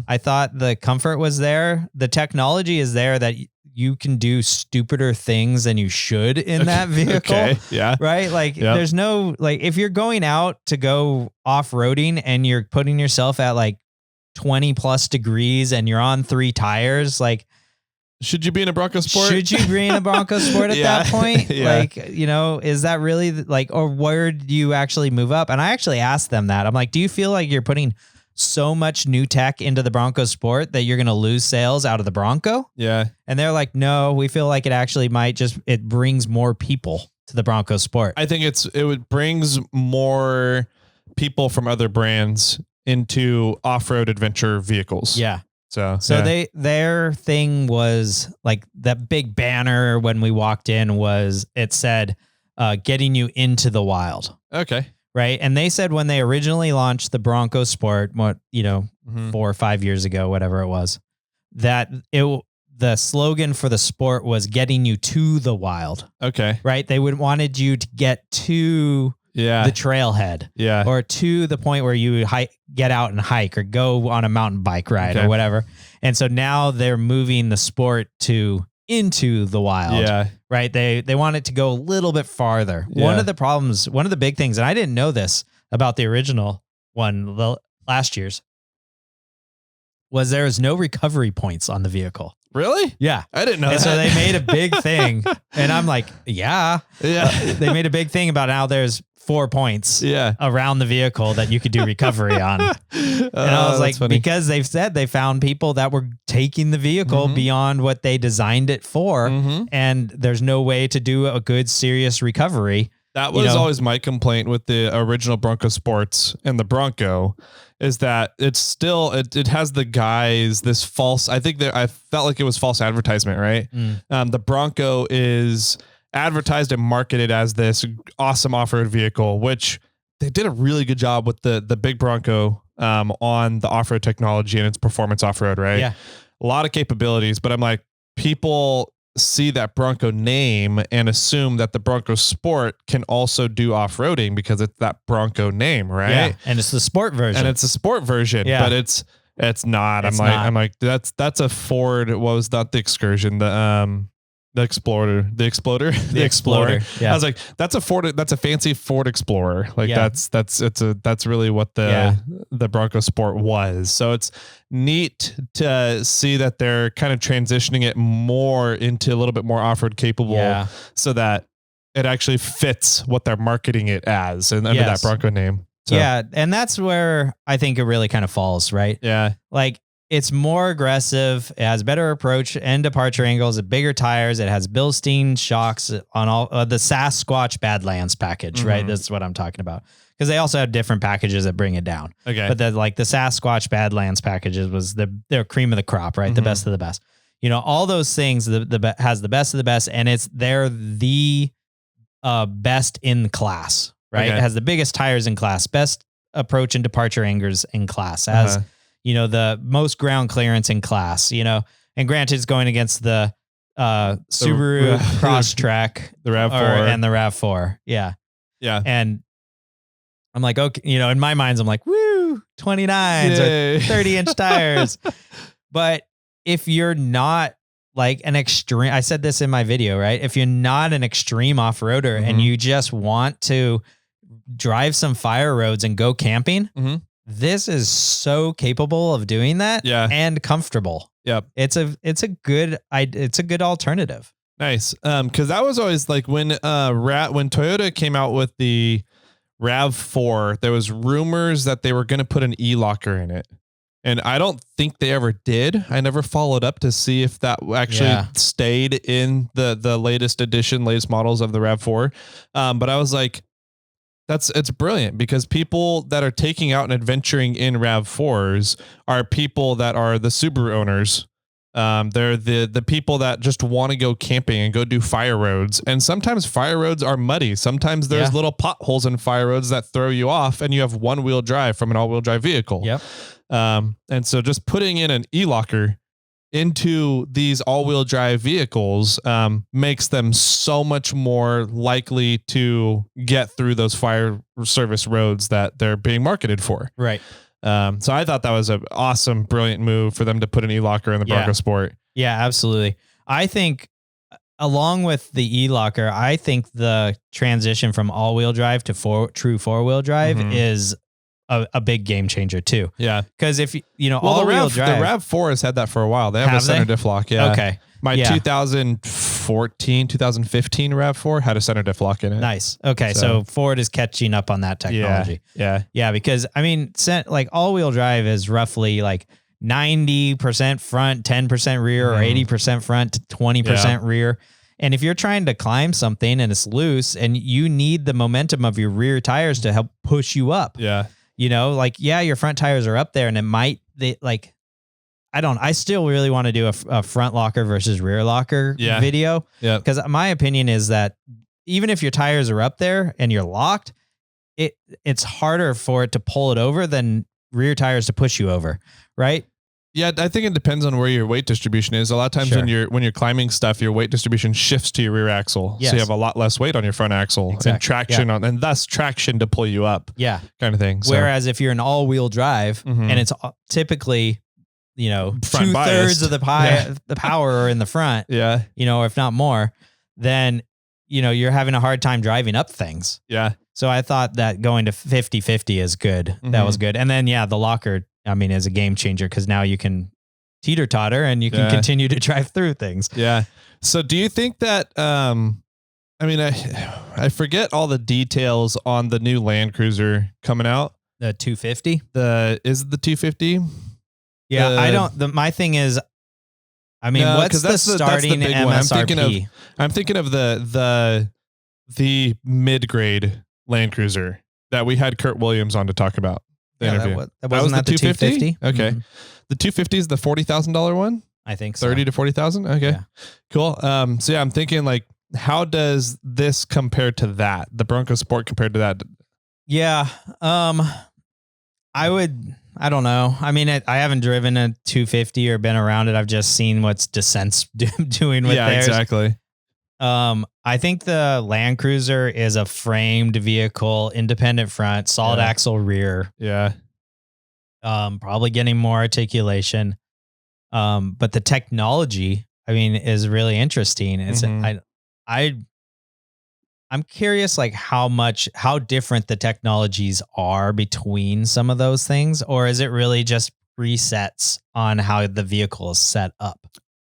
I thought the comfort was there. The technology is there that you can do stupider things than you should in that vehicle. Okay. Yeah. Right? Like there's no, like if you're going out to go off-roading and you're putting yourself at like 20 plus degrees and you're on 3 tires, like, should you be in a Bronco Sport? Should you be in a Bronco Sport at that point? Like, is that really like, or where do you actually move up? And I actually asked them that. I'm like, do you feel like you're putting so much new tech into the Bronco Sport that you're going to lose sales out of the Bronco? Yeah. And they're like, no, we feel like it actually it brings more people to the Bronco Sport. I think it brings more people from other brands into off-road adventure vehicles. Yeah. So their thing was like that big banner when we walked in it said, getting you into the wild. Okay. Right. And they said when they originally launched the Bronco Sport, 4 or 5 years ago, whatever it was, that the slogan for the sport was getting you to the wild. Okay. Right. They wanted you to get to the trailhead, or to the point where you get out and hike or go on a mountain bike ride or whatever. And so now they're moving the sport into the wild, right? They want it to go a little bit farther. One of the big things, and I didn't know this about the original one, last year's, was there was no recovery points on the vehicle. Really? Yeah. I didn't know and that. So they made a big thing, and I'm like, they made a big thing about how there's 4 points around the vehicle that you could do recovery on. And I was like, funny. because they've said they found people that were taking the vehicle beyond what they designed it for, and there's no way to do a good, serious recovery. That was always my complaint with the original Bronco Sports and the Bronco, is that it's still, it has the guys, this false, I felt like it was false advertisement, right? The Bronco is advertised and marketed as this awesome off-road vehicle, which they did a really good job with the big Bronco on the off-road technology and its performance off-road, right? Yeah. A lot of capabilities, but I'm like, people see that Bronco name and assume that the Bronco Sport can also do off-roading because it's that Bronco name, right? Yeah. And it's the sport version. And it's a sport version, but it's not. I'm like, that's a Ford. What was that? The Excursion, the Explorer. Yeah. I was like, that's a Ford. That's a fancy Ford Explorer. Like that's really what the Bronco Sport was. So it's neat to see that they're kind of transitioning it more into a little bit more off-road capable, so that it actually fits what they're marketing it as and under that Bronco name. So. Yeah. And that's where I think it really kind of falls, right? Yeah. Like, It's more aggressive. It has better approach and departure angles, bigger tires. It has Bilstein shocks on all the Sasquatch Badlands package, right? That's what I'm talking about. Because they also have different packages that bring it down. Okay. But the Sasquatch Badlands packages was their cream of the crop, right? The best of the best. All those things has the best of the best, and they're the best in class, right? Okay. It has the biggest tires in class, best approach and departure angles in class, has the most ground clearance in class, and granted it's going against the Subaru Crosstrek, the RAV4 and the RAV4. Yeah. Yeah. And I'm like, okay, in my mind, I'm like, woo, 29s or 30-inch tires. But if you're not like an extreme, I said this in my video, right? If you're not an extreme off-roader and you just want to drive some fire roads and go camping, this is so capable of doing that and comfortable. Yep. It's a good alternative. Nice. Cause that was always like when Toyota came out with the RAV4, there was rumors that they were going to put an e-locker in it. And I don't think they ever did. I never followed up to see if that actually stayed in the latest models of the RAV4. But I was like, it's brilliant, because people that are taking out and adventuring in RAV4s are people that are the Subaru owners. They're the people that just want to go camping and go do fire roads. And sometimes fire roads are muddy. Sometimes there's little potholes in fire roads that throw you off, and you have one-wheel drive from an all-wheel drive vehicle. Yep. And so just putting in an e-locker into these all-wheel drive vehicles makes them so much more likely to get through those fire service roads that they're being marketed for. Right. So I thought that was an awesome, brilliant move for them to put an e-locker in the Bronco Sport. Yeah, absolutely. I think along with the e-locker, I think the transition from all-wheel drive to true four-wheel drive is a big game changer too. Yeah. Because if all-wheel drive, the RAV4 has had that for a while. They have a center diff lock. Yeah. Okay. My 2015 RAV4 had a center diff lock in it. Nice. Okay. So Ford is catching up on that technology. Yeah. Yeah. Because I mean, like all-wheel drive is roughly like 90% front, 10% rear, or 80% front, 20% rear. And if you're trying to climb something and it's loose and you need the momentum of your rear tires to help push you up. Yeah. Your front tires are up there, and I still really want to do a front locker versus rear locker video. Yeah. Because my opinion is that even if your tires are up there and you're locked, it's harder for it to pull it over than rear tires to push you over. Right. Yeah, I think it depends on where your weight distribution is. A lot of times when you're climbing stuff, your weight distribution shifts to your rear axle. Yes. So you have a lot less weight on your front axle and traction and thus traction to pull you up. Yeah. Kind of thing. Whereas if you're an all-wheel drive and it's typically, front 2/3 of the power are in the front, if not more, then, you're having a hard time driving up things. Yeah. So I thought that going to 50-50 is good. That was good. And then, the locker, is a game changer, because now you can teeter totter and you can continue to drive through things. Yeah. So do you think that, I forget all the details on the new Land Cruiser coming out. The 250? Is it the 250? Yeah. My thing is, what's the starting MSRP? I'm thinking of the mid-grade Land Cruiser that we had Kurt Williams on to talk about. That was the 250. Okay. The 250 is the $40,000 one. I think so. 30 to 40,000. Okay, cool. So I'm thinking, like, how does this compare to that? The Bronco Sport compared to that? Yeah. I don't know. I haven't driven a 250 or been around it. I've just seen what's Descent's doing with theirs. Exactly. I think the Land Cruiser is a framed vehicle, independent front, solid axle rear. Yeah. Probably getting more articulation. But the technology, is really interesting. It's I'm curious, like how different the technologies are between some of those things, or is it really just presets on how the vehicle is set up?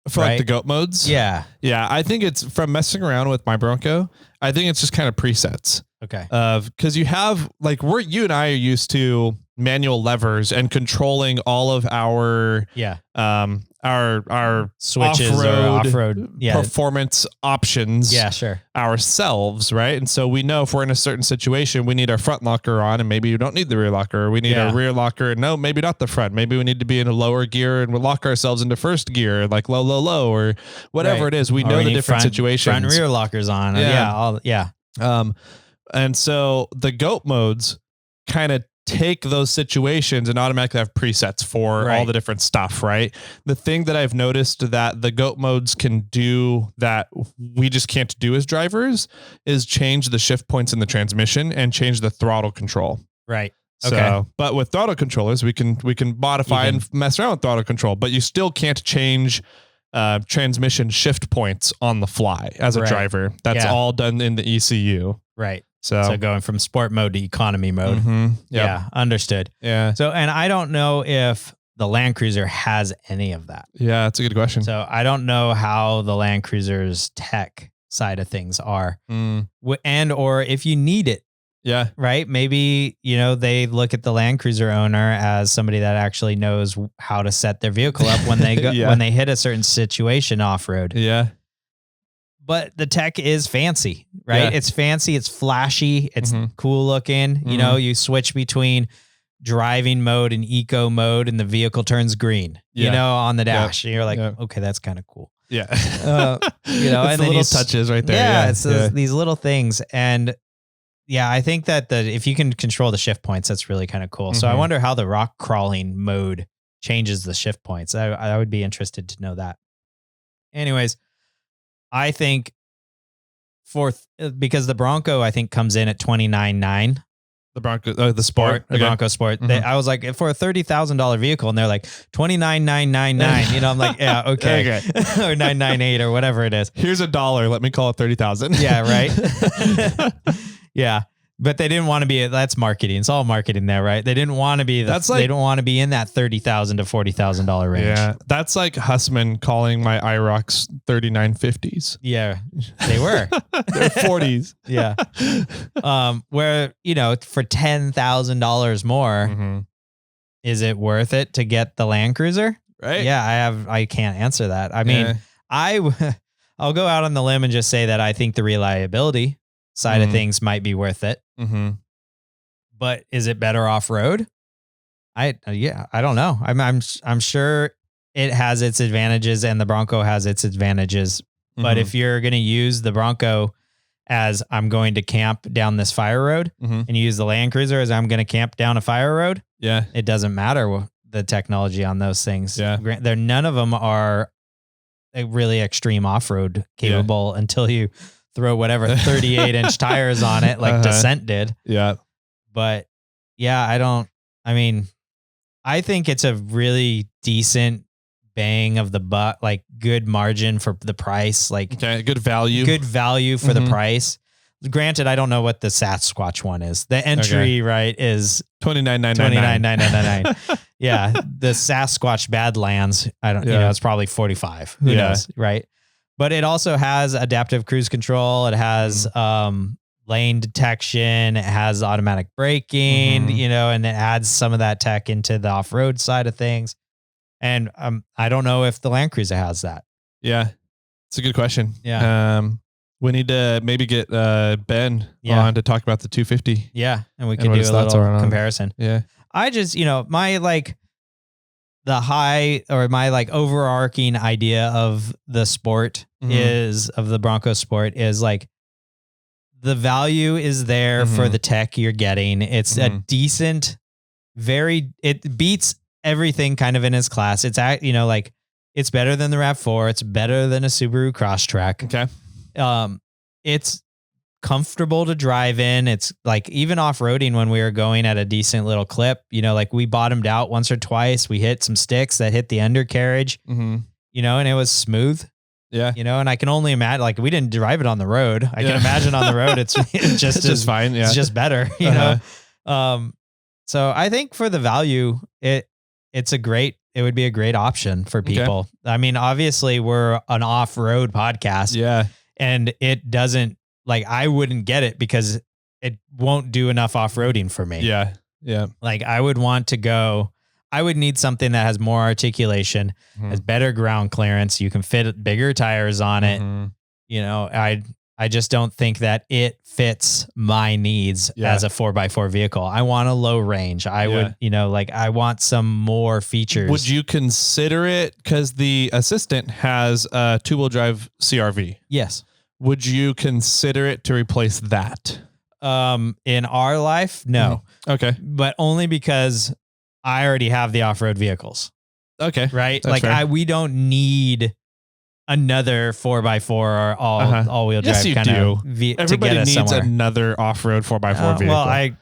For like the GOAT modes? Yeah. Yeah. I think it's from messing around with my Bronco. I think it's just kind of presets. Okay. Because you have, like, you and I are used to manual levers and controlling all of our our switches or off-road performance options ourselves, right? And so we know if we're in a certain situation, we need our front locker on, and maybe you don't need the rear locker, or we need our rear locker, and no, maybe not the front. Maybe we need to be in a lower gear and we'll lock ourselves into first gear, like low, low, low, or whatever it is. We know the different situations. Front and rear lockers on. And so the GOAT modes kind of take those situations and automatically have presets for all the different stuff, right? The thing that I've noticed that the GOAT modes can do that we just can't do as drivers is change the shift points in the transmission and change the throttle control. Right. So, but with throttle controllers, we can modify and mess around with throttle control, but you still can't change transmission shift points on the fly as a driver. That's all done in the ECU. Right. So going from sport mode to economy mode. Yeah, understood. Yeah. So, and I don't know if the Land Cruiser has any of that. Yeah, that's a good question. So I don't know how the Land Cruiser's tech side of things are, and or if you need it. Yeah. Right. Maybe, they look at the Land Cruiser owner as somebody that actually knows how to set their vehicle up when they go, when they hit a certain situation off-road. Yeah. But the tech is fancy, right? Yeah. It's fancy. It's flashy. It's cool looking. You switch between driving mode and eco mode and the vehicle turns green, on the dash. And you're like, okay, that's kind of cool. Yeah. And the little touches right there. Yeah. It's these little things. And I think that if you can control the shift points, that's really kind of cool. So I wonder how the rock crawling mode changes the shift points. I would be interested to know that. Anyways, I think because the Bronco, I think comes in at $29,900. The Bronco, the Sport, the Bronco Sport. I was like, for a $30,000 vehicle, and they're like $29,999. I'm like, yeah, okay, or $998 or whatever it is. Here's $1. Let me call it 30,000. Yeah, right. Yeah. But they didn't want to be, that's marketing. It's all marketing there, right? They didn't want to be, they don't want to be in that $30,000 to $40,000 range. Yeah. That's like Hussman calling my IROX 3950s. Yeah, they were. They're 40s. Yeah. Where, for $10,000 more, is it worth it to get the Land Cruiser? Right. Yeah, I can't answer that. I mean, I'll go out on the limb and just say that I think the reliability side of things might be worth it. But is it better off road? I don't know. I'm sure it has its advantages and the Bronco has its advantages. But if you're going to use the Bronco as I'm going to camp down this fire road and you use the Land Cruiser as I'm going to camp down a fire road, it doesn't matter the technology on those things. They're none of them are really extreme off-road capable until you throw whatever 38-inch tires on it like Descent did. Yeah. But I think it's a really decent bang of the buck, like good margin for the price, like good value for the price. Granted, I don't know what the Sasquatch one is. The entry is $29,999. Yeah. The Sasquatch Badlands, I don't, it's probably $45. Who knows? Right. But it also has adaptive cruise control. It has lane detection. It has automatic braking, and it adds some of that tech into the off-road side of things. And I don't know if the Land Cruiser has that. Yeah, it's a good question. Yeah. We need to maybe get Ben on to talk about the 250. Yeah, and we can do a little comparison. Yeah. I just, my overarching idea of the sport of the Bronco Sport is like the value is there for the tech you're getting. It's a decent, it beats everything kind of in its class. It's it's better than the RAV4. It's better than a Subaru Crosstrek. Okay. It's comfortable to drive in. It's like even off-roading when we were going at a decent little clip, we bottomed out once or twice. We hit some sticks that hit the undercarriage, and it was smooth. Yeah. And I can only imagine, we didn't drive it on the road. I can imagine on the road, it's just fine. Yeah. It's just better, So I think for the value, it would be a great option for people. Okay. I mean, obviously we're an off-road podcast. Yeah. And it doesn't, I wouldn't get it because it won't do enough off-roading for me. Yeah. Yeah. Like I would want to go, I would need something that has more articulation, has better ground clearance. You can fit bigger tires on it. You know, I just don't think that it fits my needs as a 4x4 vehicle. I want a low range. I would, you know, like I want some more features. Would you consider it, because the Assistant has a 2-wheel drive CRV? Yes. Would you consider it to replace that? In our life, no. Okay. But only because I already have the off-road vehicles. Okay. Right? That's fair. We don't need another 4x4 or all-wheel drive yes, kind of Everybody to get us needs somewhere. Another off-road 4x4 vehicle. Well, but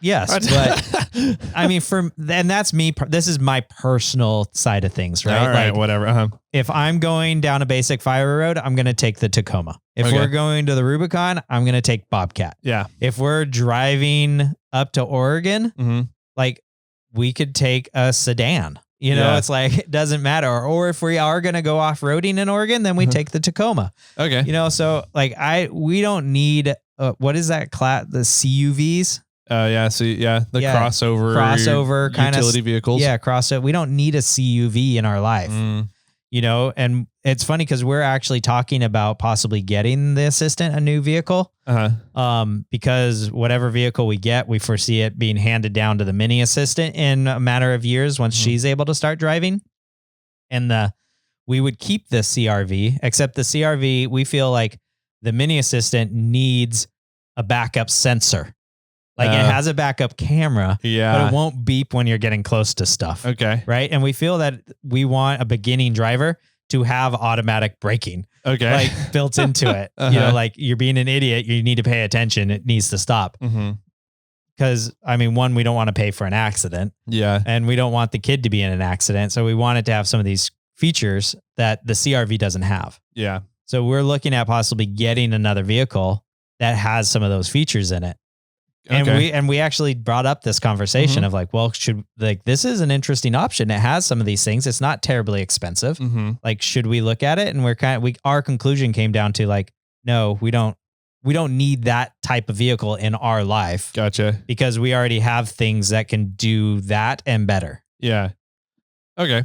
I mean, and that's me. This is my personal side of things, right? All right, whatever. If I'm going down a basic fire road, I'm going to take the Tacoma. If we're going to the Rubicon, I'm going to take Bobcat. Yeah. If we're driving up to Oregon, like we could take a sedan. You know, it's like, it doesn't matter. Or if we are going to go off-roading in Oregon, then we take the Tacoma. Okay. You know, so like we don't need, what is that class? The CUVs? The crossover kind of utility vehicles. Yeah, crossover. We don't need a CUV in our life. You know, and it's funny because we're actually talking about possibly getting the Assistant a new vehicle. Because whatever vehicle we get, we foresee it being handed down to the Mini Assistant in a matter of years once she's able to start driving. And we would keep the CRV, except the CRV, we feel like the Mini Assistant needs a backup sensor. Like it has a backup camera, but it won't beep when you're getting close to stuff. Okay. Right. And we feel that we want a beginning driver to have automatic braking. Okay. Like built into it. You know, like you're being an idiot. You need to pay attention. It needs to stop. Because I mean, one, we don't want to pay for an accident. Yeah. And we don't want the kid to be in an accident. So we wanted to have some of these features that the CRV doesn't have. Yeah. So we're looking at possibly getting another vehicle that has some of those features in it. And we actually brought up this conversation of like, well, this is an interesting option. It has some of these things. It's not terribly expensive. Like, should we look at it? And our conclusion came down to like, no, we don't need that type of vehicle in our life. Gotcha. Because we already have things that can do that and better. Yeah. Okay.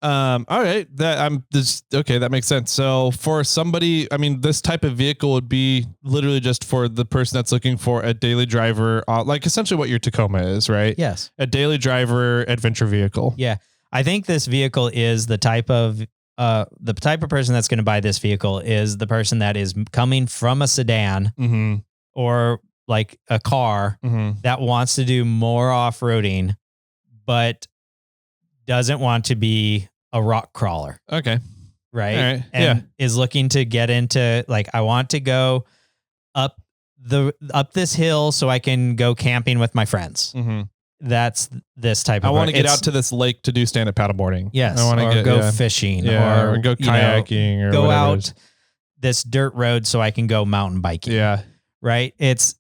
All right. That makes sense. So for somebody, I mean, this type of vehicle would be literally just for the person that's looking for a daily driver, like essentially what your Tacoma is, right? Yes. A daily driver adventure vehicle. Yeah. I think this vehicle is the type of person that's going to buy this vehicle is the person that is coming from a sedan or like a car that wants to do more off-roading, but doesn't want to be a rock crawler. Okay. Right. All right. And is looking to get into like, I want to go up this hill so I can go camping with my friends. That's this type of, I want to get out to this lake to do stand-up paddleboarding. Yes. I want to go fishing or go kayaking or go whatever out this dirt road so I can go mountain biking. Yeah. Right. It's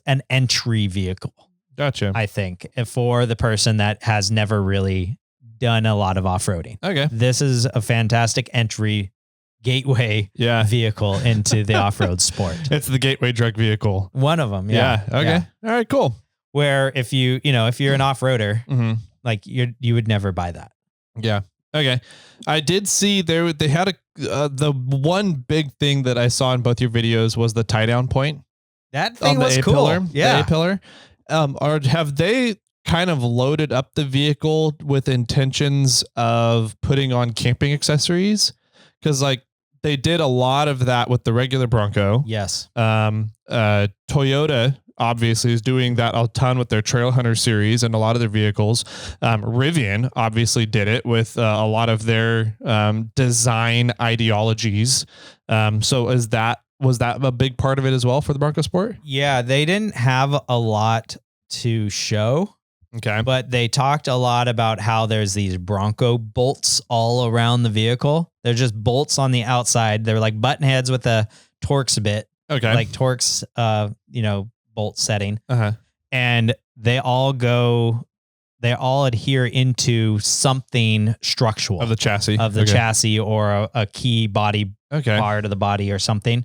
an entry vehicle. Gotcha. I think for the person that has never really done a lot of off-roading. Okay. This is a fantastic entry gateway vehicle into the off-road sport. It's the gateway drug vehicle. One of them. Yeah. Okay. Yeah. All right, cool. Where if you're an off-roader, like you would never buy that. Yeah. Okay. I did see they had the one big thing that I saw in both your videos was the tie down point. That thing was cool. Pillar, yeah. The A-pillar. Or have they kind of loaded up the vehicle with intentions of putting on camping accessories? Because like they did a lot of that with the regular Bronco. Yes. Toyota obviously is doing that a ton with their Trail Hunter series and a lot of their vehicles. Rivian obviously did it with a lot of their design ideologies. So was that a big part of it as well for the Bronco Sport? Yeah, they didn't have a lot to show. Okay. But they talked a lot about how there's these Bronco bolts all around the vehicle. They're just bolts on the outside. They're like button heads with a Torx bit. Okay. Like Torx, bolt setting. And they all adhere into something structural of the chassis chassis or a key body part of the body or something.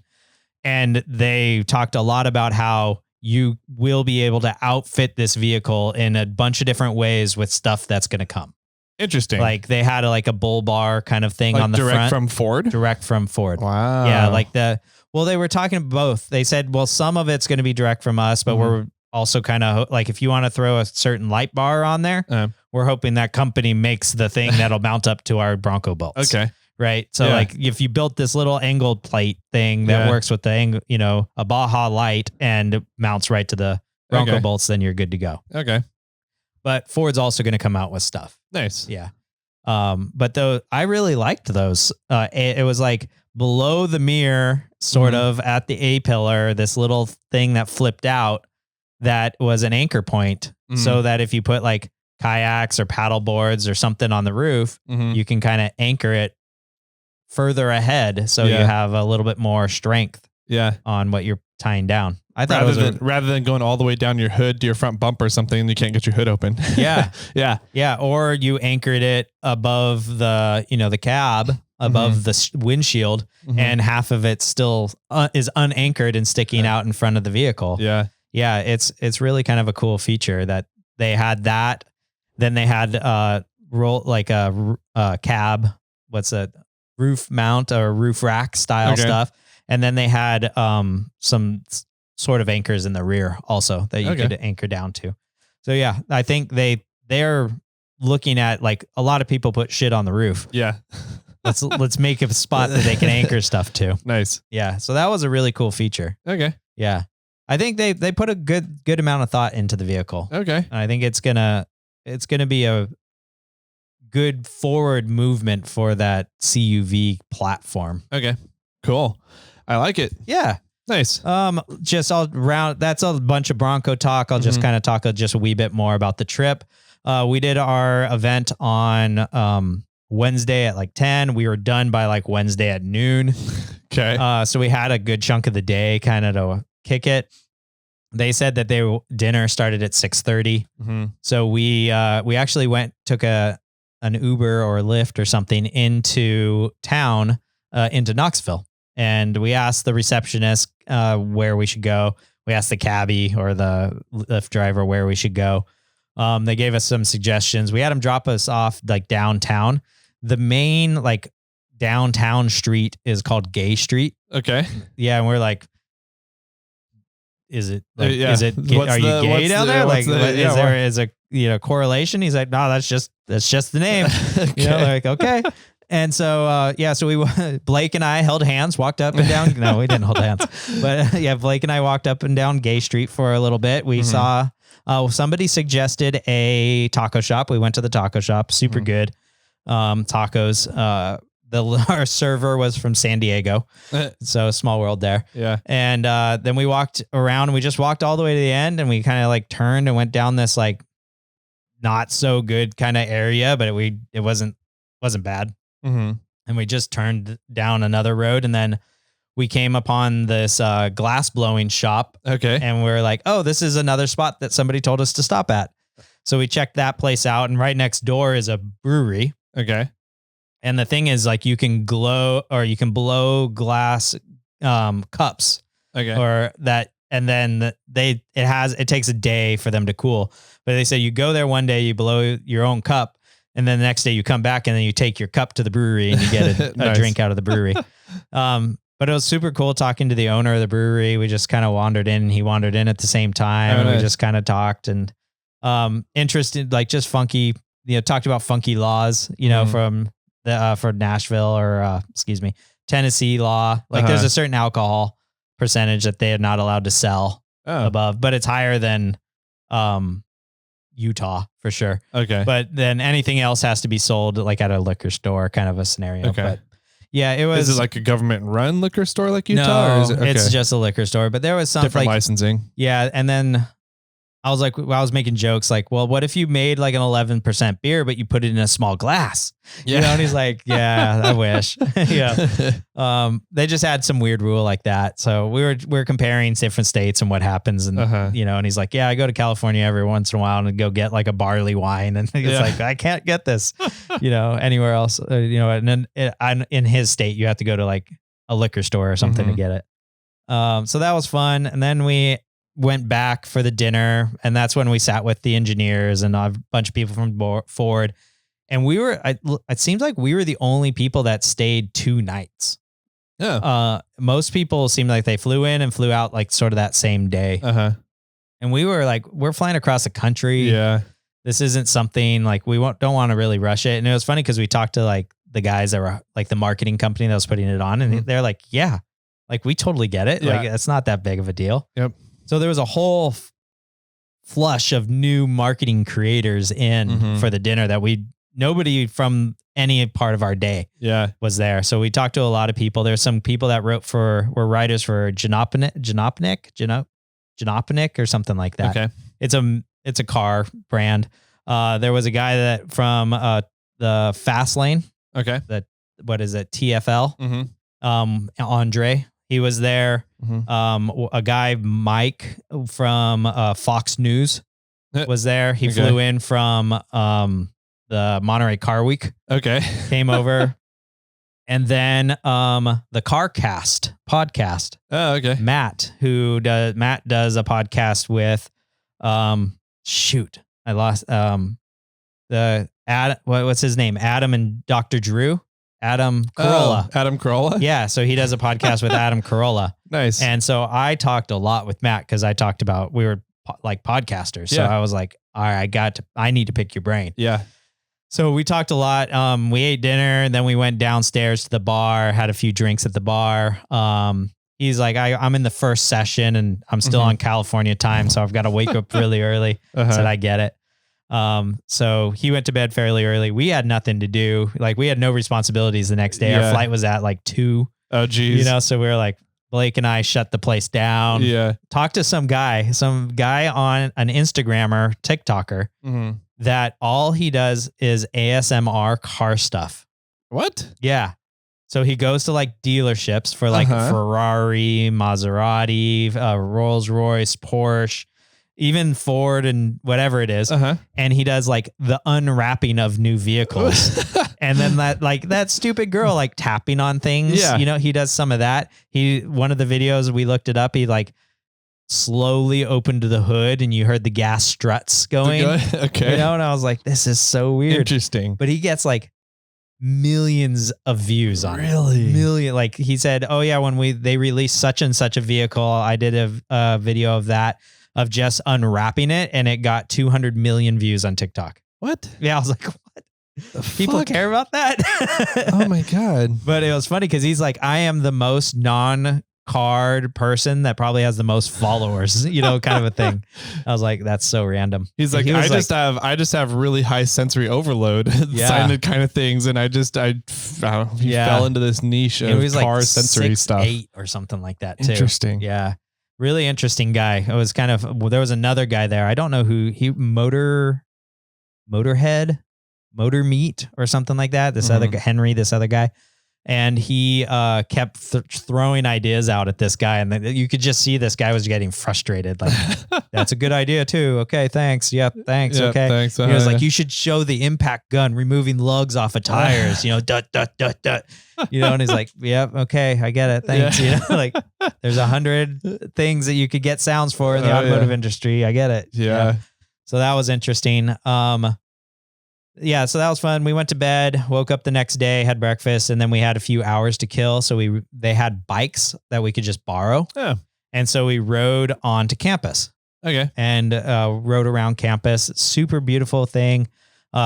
And they talked a lot about how you will be able to outfit this vehicle in a bunch of different ways with stuff that's going to come. Interesting. Like they had a bull bar kind of thing on the direct front. from Ford? Direct from Ford. Wow. Yeah, they were talking both. They said, well, some of it's going to be direct from us, but we're also kind of like, if you want to throw a certain light bar on there, we're hoping that company makes the thing that'll mount up to our Bronco bolts. Okay. Right. So like if you built this little angled plate thing that works with the angle, a Baja light and mounts right to the Bronco bolts, then you're good to go. Okay. But Ford's also going to come out with stuff. Nice. Yeah. But though I really liked those. It was like below the mirror, sort of at the A-pillar, this little thing that flipped out that was an anchor point, so that if you put like kayaks or paddle boards or something on the roof, you can kind of anchor it further ahead, so you have a little bit more strength on what you're tying down. I thought rather than going all the way down your hood to your front bumper or something, and you can't get your hood open. Yeah. Or you anchored it above the, the cab, above the windshield, and half of it still is unanchored and sticking out in front of the vehicle. Yeah. It's really kind of a cool feature that they had that. Then they had a cab. What's a roof mount or roof rack style stuff. And then they had some sort of anchors in the rear also that you could anchor down to. So yeah, I think they're looking at, like, a lot of people put shit on the roof. Yeah. Let's make a spot that they can anchor stuff to. Nice. Yeah. So that was a really cool feature. Okay. Yeah. I think they put a good amount of thought into the vehicle. Okay. And I think it's gonna be a good forward movement for that CUV platform. Okay. Cool. I like it. Yeah. Nice. Just all round. That's a bunch of Bronco talk. I'll just kind of talk just a wee bit more about the trip. We did our event on Wednesday at like 10. We were done by like Wednesday at noon. Okay. So we had a good chunk of the day kind of to kick it. They said that dinner started at 6:30. So we actually took an Uber or a Lyft or something into town, into Knoxville. And we asked the receptionist where we should go. We asked the cabbie or the Lyft driver where we should go. They gave us some suggestions. We had them drop us off like downtown. The main like downtown street is called Gay Street. Okay. Yeah, and we're like, is it? Like, is it? Are you gay down there? Like, is there a correlation? He's like, no, that's just the name. Okay. Like, okay. And so, so Blake and I held hands, walked up and down. No, we didn't hold hands, but Blake and I walked up and down Gay Street for a little bit. We saw, somebody suggested a taco shop. We went to the taco shop, super good. Tacos. Our server was from San Diego. So small world there. Yeah. And, then we walked around and we just walked all the way to the end, and we kind of like turned and went down this like not so good kind of area, but it wasn't bad. And we just turned down another road, and then we came upon this glass blowing shop. Okay. And we're like, oh, this is another spot that somebody told us to stop at. So we checked that place out, and right next door is a brewery. Okay. And the thing is, like, you can blow glass cups. Okay. Or that, and then it takes a day for them to cool. But they say you go there one day, you blow your own cup, and then the next day you come back and then you take your cup to the brewery and you get a Nice. drink out of the brewery. But it was super cool talking to the owner of the brewery. We just kind of wandered in, and he wandered in at the same time. And we just kind of talked and interested, like just funky, talked about funky laws, from for Nashville or Tennessee law. Like there's a certain alcohol percentage that they are not allowed to sell above, but it's higher than Utah for sure. Okay. But then anything else has to be sold like at a liquor store kind of a scenario. Okay. But yeah, it was. Is it like a government run liquor store like Utah? No, or is it, it's just a liquor store, but there was some different licensing. Yeah. And then I was making jokes like, well, what if you made like an 11% beer, but you put it in a small glass? Yeah. And he's like, yeah, I wish. Yeah. They just had some weird rule like that. So we were comparing different states and what happens. And, and he's like, yeah, I go to California every once in a while and go get like a barley wine. And he's like, I can't get this, anywhere else, and then in his state, you have to go to like a liquor store or something to get it. So that was fun. And then we went back for the dinner, and that's when we sat with the engineers and a bunch of people from Ford. And it seems like we were the only people that stayed 2 nights. Yeah. Most people seemed like they flew in and flew out like sort of that same day. And we were like, we're flying across the country. Yeah. This isn't something like don't want to really rush it. And it was funny because we talked to like the guys that were like the marketing company that was putting it on, and they're like, yeah, like we totally get it. Yeah. Like it's not that big of a deal. Yep. So there was a whole flush of new marketing creators in for the dinner that nobody from any part of our day was there. So we talked to a lot of people. There's some people that were writers for Janopnik or something like that. Okay. It's a car brand. There was a guy that from the Fast Lane. Okay. What is it? TFL. Andre, he was there. A guy, Mike from Fox News was there. He flew in from the Monterey Car Week. Okay. Came over. And then the CarCast podcast. Oh, okay. Matt does a podcast with I lost what's his name? Adam and Dr. Drew. Adam Carolla. Oh, Adam Carolla? Yeah, so he does a podcast with Adam Carolla. Nice. And so I talked a lot with Matt because I talked about we were like podcasters. So I was like, all right, I need to pick your brain. Yeah. So we talked a lot. We ate dinner, and then we went downstairs to the bar, had a few drinks at the bar. He's like, I'm in the first session and I'm still on California time, so I've got to wake up really early. Said, I get it. So he went to bed fairly early. We had nothing to do. Like we had no responsibilities the next day. Our flight was at like 2. Oh, geez. So we were like, Blake and I shut the place down. Yeah. Talked to some guy on an Instagrammer, TikToker, that all he does is ASMR car stuff. What? Yeah. So he goes to like dealerships for like Ferrari, Maserati, Rolls Royce, Porsche, even Ford and whatever it is. And he does like the unwrapping of new vehicles. And then that stupid girl like tapping on things. Yeah. He does some of that. One of the videos, we looked it up. He like slowly opened the hood and you heard the gas struts going. Okay. And I was like, this is so weird. Interesting. But he gets like millions of views on it. Like he said, oh yeah, when they released such and such a vehicle, I did a video of that, of just unwrapping it, and it got 200 million views on TikTok. What? Yeah, I was like, what? People care about that? Oh my God. But it was funny because he's like, I am the most non-card person that probably has the most followers, kind of a thing. I was like, that's so random. He's like, I just have really high sensory overload kind of things. And I fell into this niche of car sensory stuff. 6'8" or something like that too. Interesting. Yeah. Really interesting guy. It was there was another guy there. I don't know who Motorhead, Motor Meat or something like that. This other Henry, this other guy. And he kept throwing ideas out at this guy. And you could just see this guy was getting frustrated. Like, that's a good idea too. Okay, thanks. Yep, thanks. Yep, okay. Thanks. He was like, you should show the impact gun removing lugs off of tires, dut, dut, dut, dut. And he's like, yep, okay, I get it. Thanks. Like there's 100 things that you could get sounds for in the automotive industry. I get it. Yeah. So that was interesting. So that was fun. We went to bed, woke up the next day, had breakfast, and then we had a few hours to kill. So they had bikes that we could just borrow. Yeah. And so we rode onto campus. Okay. And rode around campus. Super beautiful thing.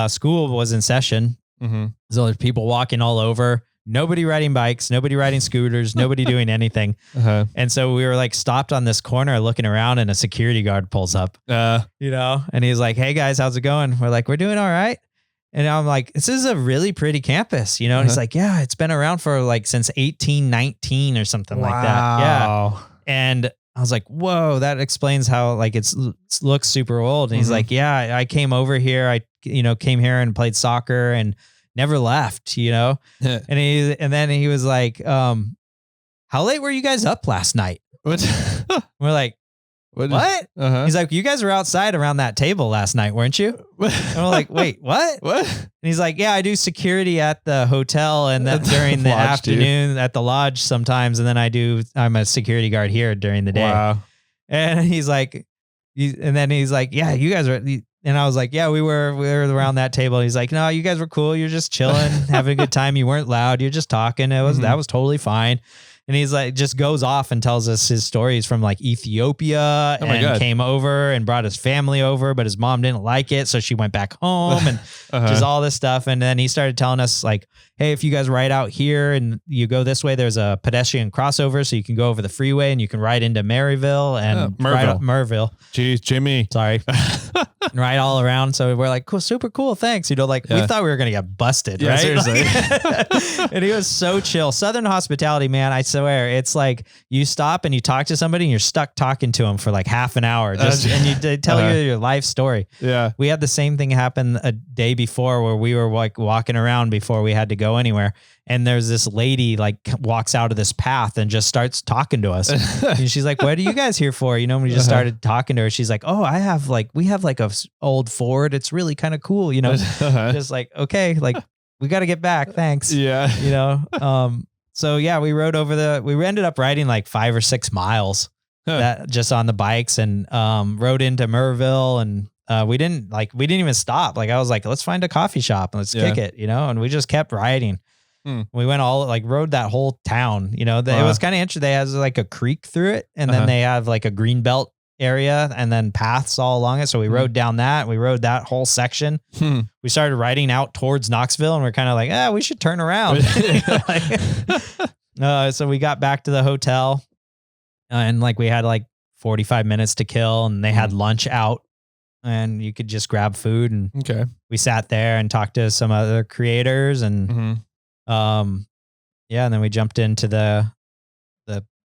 School was in session. So there's people walking all over. Nobody riding bikes, nobody riding scooters, nobody doing anything. And so we were like stopped on this corner looking around, and a security guard pulls up, and he's like, hey guys, how's it going? We're like, we're doing all right. And I'm like, this is a really pretty campus, And he's like, yeah, it's been around for like since 1819 or something like that. Yeah. And I was like, whoa, that explains how like it looks super old. And he's like, yeah, I came over here. I came here and played soccer and never left, And then he was like, how late were you guys up last night? What? We're like, what? He's like, you guys were outside around that table last night, weren't you? And we're like, wait, what? What? And he's like, yeah, I do security at the hotel and during the afternoon at the lodge sometimes. And then I'm a security guard here during the day. Wow. And he's like, and then he's like, yeah, you guys are, and I was like, yeah, we were around that table. And he's like, no, you guys were cool. You're just chilling, having a good time. You weren't loud. You're just talking. That was totally fine. And he's like, just goes off and tells us his stories from like Ethiopia and came over and brought his family over, but his mom didn't like it. So she went back home and just all this stuff. And then he started telling us like, hey, if you guys ride out here and you go this way, there's a pedestrian crossover. So you can go over the freeway and you can ride into Maryville and Merville. Jeez, Jimmy. Sorry. Right all around. So we're like, cool, super cool. Thanks. You know, like we thought we were going to get busted, right? Seriously. And he was so chill. Southern hospitality, man. I swear it's like you stop and you talk to somebody and you're stuck talking to them for like half an hour and they tell you your life story. Yeah. We had the same thing happen a day before where we were like walking around before we had to go anywhere. And there's this lady like walks out of this path and just starts talking to us. And she's like, what are you guys here for? You know, we just started talking to her. She's like, oh, we have like a old Ford. It's really kind of cool. You know, just like, okay, like we got to get back. Thanks. Yeah. You know? So yeah, we ended up riding like 5 or 6 miles that just on the bikes and, rode into Merville and, we didn't even stop. Like I was like, let's find a coffee shop and let's kick it, you know? And we just kept riding. We went rode that whole town, you know, it was kind of interesting. They have like a creek through it and then they have like a green belt area and then paths all along it. So we rode down that. We rode that whole section. We started riding out towards Knoxville and we're kind of like, we should turn around. So we got back to the hotel and like we had like 45 minutes to kill and they had lunch out and you could just grab food. And we sat there and talked to some other creators and, and then we jumped into the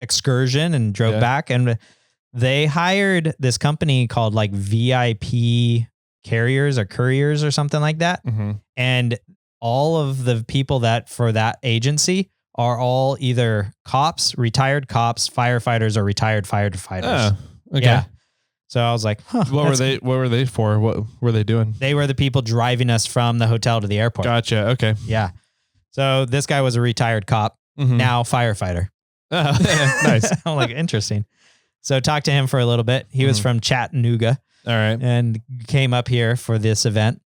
excursion and drove back and they hired this company called like VIP carriers or couriers or something like that. And all of the people that for that agency are all either cops, retired cops, firefighters, or retired firefighters. Oh, okay. Yeah. So I was like, what were they for? What were they doing? They were the people driving us from the hotel to the airport. Gotcha. Okay. Yeah. So this guy was a retired cop, now firefighter. Oh, nice. I'm like, interesting. So talked to him for a little bit. He was from Chattanooga. All right. And came up here for this event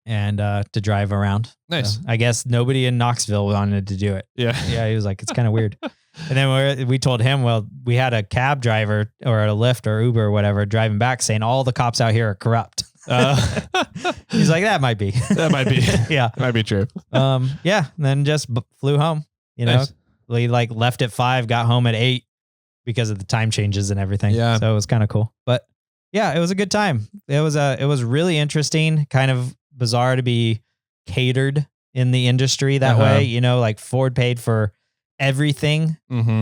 and to drive around. Nice. So I guess nobody in Knoxville wanted to do it. Yeah. Yeah. He was like, it's kind of weird. And then we told him, well, we had a cab driver or a Lyft or Uber or whatever driving back saying all the cops out here are corrupt. He's like, that might be. That might be. Yeah. Might be true. Yeah. And then just flew home, you know, we like left at 5, got home at 8 because of the time changes and everything. Yeah. So it was kind of cool, but yeah, it was a good time. It was really interesting, kind of bizarre to be catered in the industry that way, you know, like Ford paid for everything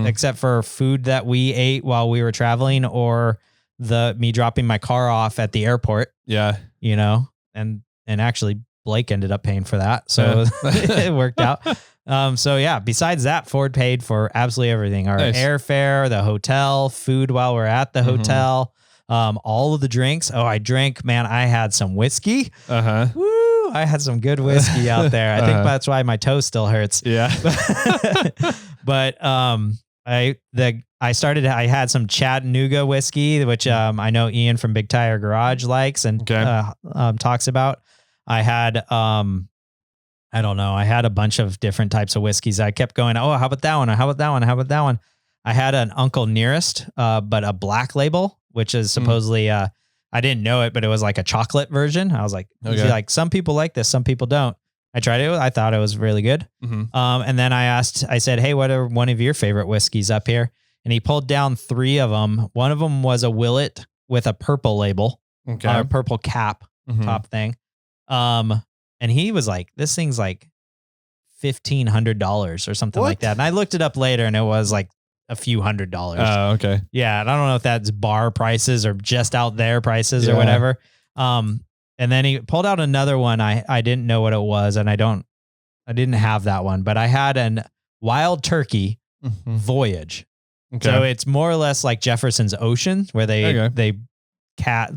except for food that we ate while we were traveling or me dropping my car off at the airport. Yeah. You know, and actually Blake ended up paying for that. So it worked out. So yeah, besides that, Ford paid for absolutely everything. Our airfare, the hotel, food while we're at the hotel, all of the drinks. Oh, I drank, man, I had some whiskey. Woo! I had some good whiskey out there. I think that's why my toe still hurts. Yeah. But I had some Chattanooga whiskey, which I know Ian from Big Tire Garage likes and talks about. I had I don't know. I had a bunch of different types of whiskeys. I kept going, oh, how about that one? How about that one? How about that one? I had an Uncle Nearest, but a black label, which is supposedly I didn't know it, but it was like a chocolate version. I was like, like some people like this, some people don't. I tried it. I thought it was really good. And then I said, hey, what are one of your favorite whiskeys up here? And he pulled down 3 of them. One of them was a Willet with a purple label, a purple cap top thing. And he was like, this thing's like $1,500 or something like that. And I looked it up later and it was like a few $100s. Oh, okay. Yeah. And I don't know if that's bar prices or just out there prices or whatever. And then he pulled out another one. I didn't know what it was and I didn't have that one, but I had an Wild Turkey Voyage. Okay. So it's more or less like Jefferson's Ocean where they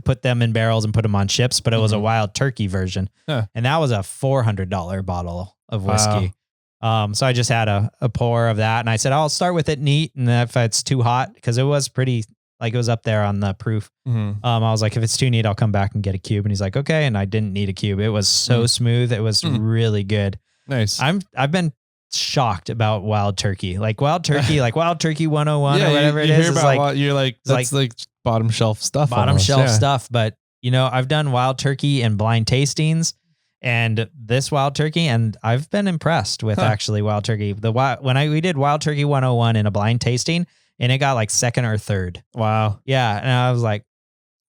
put them in barrels and put them on ships, but it was a Wild Turkey version. And that was a $400 bottle of whiskey. Wow. So I just had a pour of that and I said, I'll start with it neat. And if it's too hot, because it was pretty Like it was up there on the proof. I was like, if it's too neat, I'll come back and get a cube. And he's like, okay. And I didn't need a cube. It was so smooth. It was really good. Nice. I've been shocked about Wild Turkey, like Wild Turkey 101 or whatever it is. Hear about you're like, that's like bottom shelf stuff. Bottom shelf stuff. But you know, I've done Wild Turkey and blind tastings and this Wild Turkey, and I've been impressed with actually Wild Turkey. We did Wild Turkey 101 in a blind tasting, and it got like second or third. Wow. Yeah. And I was like,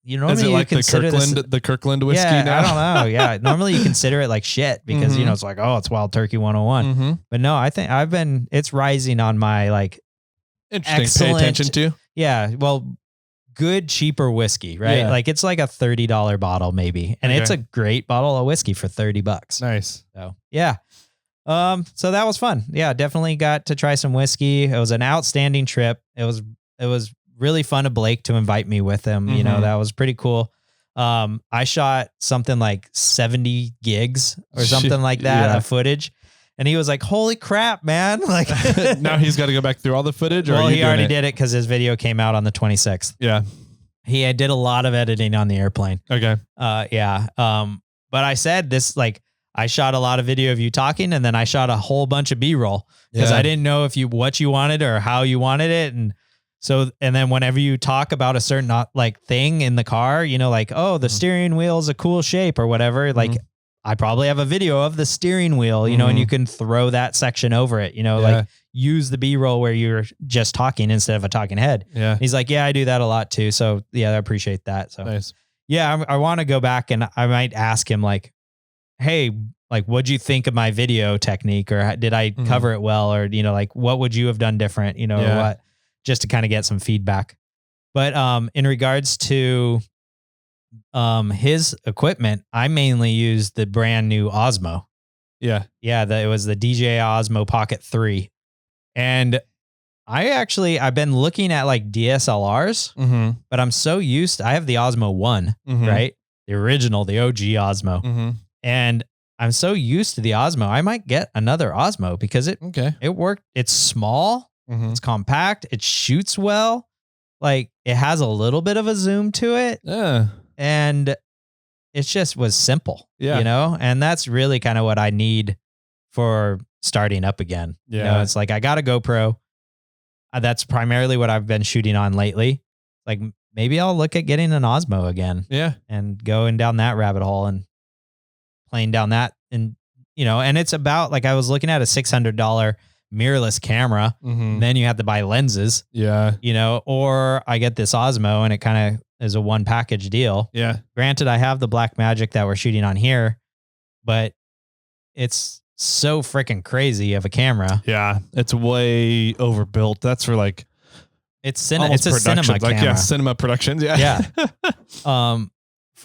you know, is it like the Kirkland whiskey now? I don't know. Yeah. Normally you consider it like shit because, you know, it's like, oh, it's Wild Turkey 101. But no, I think it's rising on my like interesting pay attention to. Yeah. Well, good, cheaper whiskey, right? Yeah. Like it's like a $30 bottle maybe. And it's a great bottle of whiskey for $30. Nice. So yeah. So that was fun. Yeah, definitely got to try some whiskey. It was an outstanding trip. It was really fun of Blake to invite me with him. You know, that was pretty cool. I shot something like 70 gigs or something like that of footage. And he was like, holy crap, man. Like now he's got to go back through all the footage. Well, he already did it because his video came out on the 26th. Yeah. He did a lot of editing on the airplane. Okay. Yeah. But I said this, like, I shot a lot of video of you talking, and then I shot a whole bunch of B-roll because I didn't know what you wanted or how you wanted it. And so, and then whenever you talk about a certain like thing in the car, you know, like, oh, the steering wheel is a cool shape or whatever. Like I probably have a video of the steering wheel, you know, and you can throw that section over it, you know, like use the B-roll where you're just talking instead of a talking head. Yeah. He's like, yeah, I do that a lot too. So yeah, I appreciate that. So nice. Yeah, I want to go back and I might ask him like, hey, like, what'd you think of my video technique, or did I cover it well? Or, you know, like, what would you have done different? You know, or what, just to kind of get some feedback. But, in regards to, his equipment, I mainly used the brand new Osmo. Yeah. Yeah. It was the DJI Osmo Pocket 3. And I've been looking at like DSLRs, but I'm so used. I have the Osmo 1, right? The original, the OG Osmo. And I'm so used to the Osmo. I might get another Osmo because it worked. It's small. It's compact. It shoots well. Like it has a little bit of a zoom to it. Yeah. And it just was simple, you know? And that's really kind of what I need for starting up again. Yeah. You know, it's like, I got a GoPro. That's primarily what I've been shooting on lately. Like maybe I'll look at getting an Osmo again. Yeah. And going down that rabbit hole and playing down that. And, you know, and it's about like, I was looking at a $600 mirrorless camera. Then you have to buy lenses. Yeah. You know, or I get this Osmo and it kind of is a one package deal. Yeah. Granted, I have the Blackmagic that we're shooting on here, but it's so freaking crazy of a camera. Yeah. It's way overbuilt. That's for like, it's a cinema camera. Like, cinema productions. Yeah. Yeah.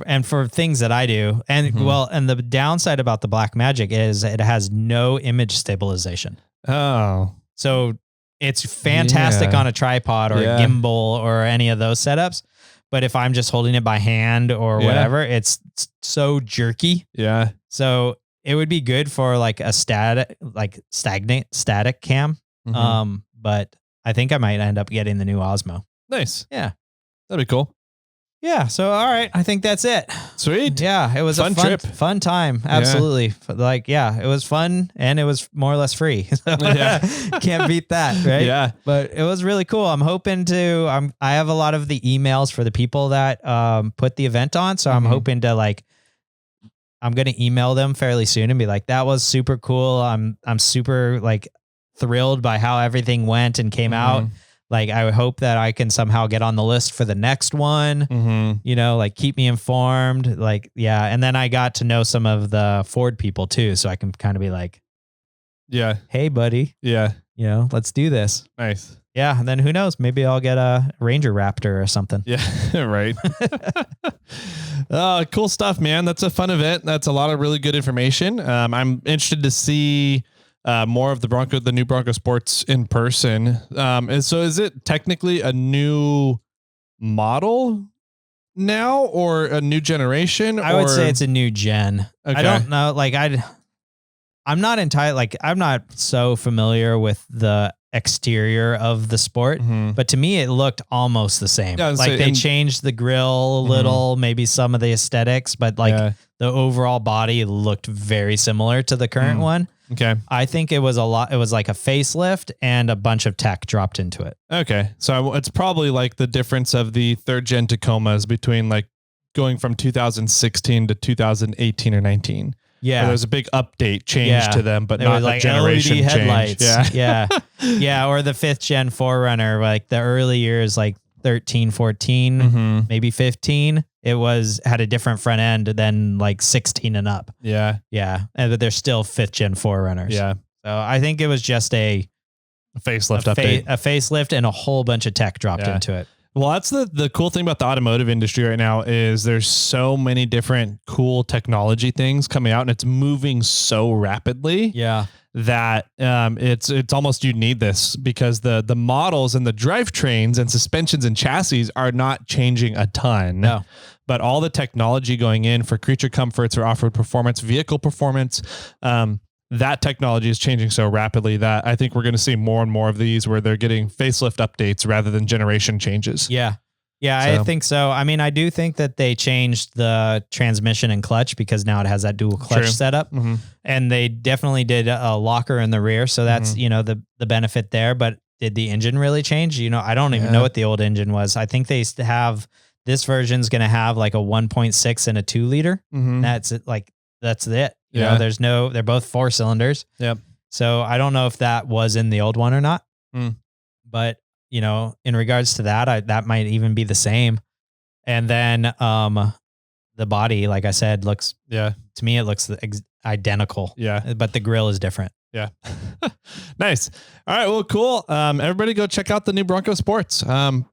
And for things that I do, and and the downside about the Blackmagic is it has no image stabilization. Oh, so it's fantastic on a tripod or a gimbal or any of those setups. But if I'm just holding it by hand or whatever, it's so jerky. Yeah. So it would be good for like a static cam. But I think I might end up getting the new Osmo. Nice. Yeah. That'd be cool. Yeah. So, all right. I think that's it. Sweet. Yeah. It was a fun trip. Fun time. Absolutely. Yeah. Like, yeah, it was fun and it was more or less free. Can't beat that. Right. Yeah. But it was really cool. I'm hoping to, I have a lot of the emails for the people that, put the event on. So I'm hoping to I'm going to email them fairly soon and be like, that was super cool. I'm super like thrilled by how everything went and came out. Like, I hope that I can somehow get on the list for the next one, you know, like keep me informed. Like, yeah. And then I got to know some of the Ford people too. So I can kind of be like, hey buddy. Yeah. You know, let's do this. Nice. Yeah. And then who knows, maybe I'll get a Ranger Raptor or something. Yeah. Right. Cool stuff, man. That's a fun event. That's a lot of really good information. I'm interested to see more of the new Bronco Sports in person. And so is it technically a new model now or a new generation? I would say it's a new gen. Okay. I don't know. Like I'm not entirely, like, I'm not so familiar with the exterior of the Sport, but to me it looked almost the same. Yeah, like they changed the grill a little, maybe some of the aesthetics, but like the overall body looked very similar to the current one. Okay. I think it was it was like a facelift and a bunch of tech dropped into it. Okay. So it's probably like the difference of the 3rd gen Tacomas between like going from 2016 to 2018 or 19. Yeah. Where there's a big update change to them, but there not was like a generation LED headlights. change. Yeah. Yeah. Or the 5th gen 4Runner, like the early years, like 13, 14, maybe 15. It had a different front end than like 16 and up. Yeah. Yeah. And they're still 5th gen 4Runners. Yeah. So I think it was just a facelift update. A facelift and a whole bunch of tech dropped into it. Well, that's the cool thing about the automotive industry right now is there's so many different cool technology things coming out and it's moving so rapidly. Yeah. That it's almost you need this because the models and the drivetrains and suspensions and chassis are not changing a ton. No. But all the technology going in for creature comforts or off-road performance, vehicle performance, that technology is changing so rapidly that I think we're going to see more and more of these where they're getting facelift updates rather than generation changes. Yeah. Yeah, so. I think so. I mean, I do think that they changed the transmission and clutch because now it has that dual clutch setup. And they definitely did a locker in the rear. So that's, the benefit there. But did the engine really change? I don't even know what the old engine was. I think they used to have, this version's going to have like a 1.6 and a 2 liter. That's it. Like, that's it. You know, they're both 4 cylinders. Yep. So I don't know if that was in the old one or not, but in regards to that, that might even be the same. And then, the body, like I said, looks, to me, it looks identical. Yeah. But the grill is different. Yeah. Nice. All right. Well, cool. Everybody go check out the new Bronco Sports.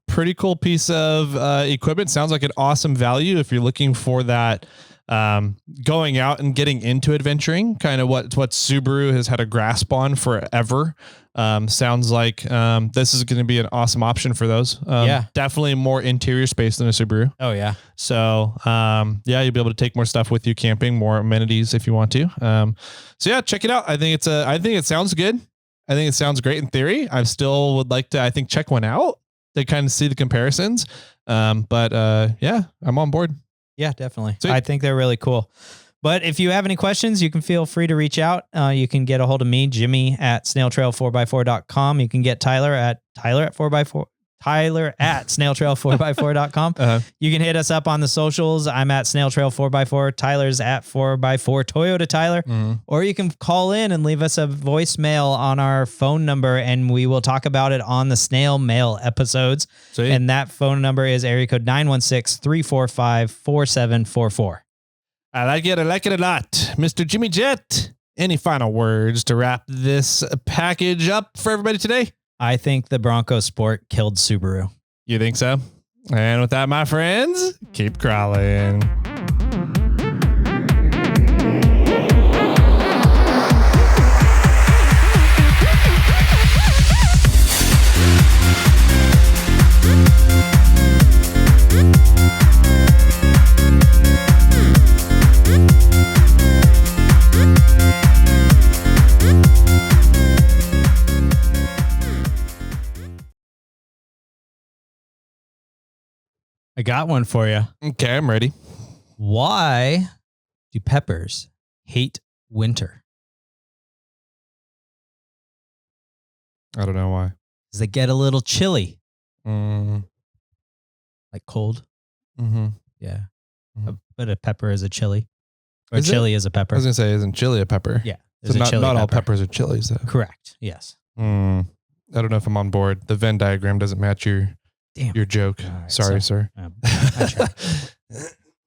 Pretty cool piece of, equipment. Sounds like an awesome value if you're looking for that, going out and getting into adventuring, kind of what Subaru has had a grasp on forever. Sounds like this is going to be an awesome option for those. Definitely more interior space than a Subaru. Oh yeah. So you'll be able to take more stuff with you camping, more amenities if you want to. So yeah, check it out. I think it sounds good. I think it sounds great in theory. I still would like to, check one out to kind of see the comparisons. But I'm on board. Yeah, definitely. Sweet. I think they're really cool. But if you have any questions, you can feel free to reach out. You can get a hold of me, Jimmy at SnailTrail4x4.com. You can get Tyler at SnailTrail4x4.com. You can hit us up on the socials. I'm at SnailTrail4x4. Tyler's at 4x4 Toyota Tyler. Or you can call in and leave us a voicemail on our phone number, and we will talk about it on the Snail Mail episodes. Sweet. And that phone number is area code 916-345-4744. I like it a lot. Mr. Jimmy Jet, any final words to wrap this package up for everybody today? I think the Bronco Sport killed Subaru. You think so? And with that, my friends, keep crawling. I got one for you. Okay, I'm ready. Why do peppers hate winter? I don't know why. Because they get a little chilly. Like cold. Yeah. But a pepper is a chili. Or is chili is a pepper. I was going to say, isn't chili a pepper? Yeah. So not all peppers are chilies, though. Correct. Yes. I don't know if I'm on board. The Venn diagram doesn't match your joke. Right, Sorry, sir. I tried.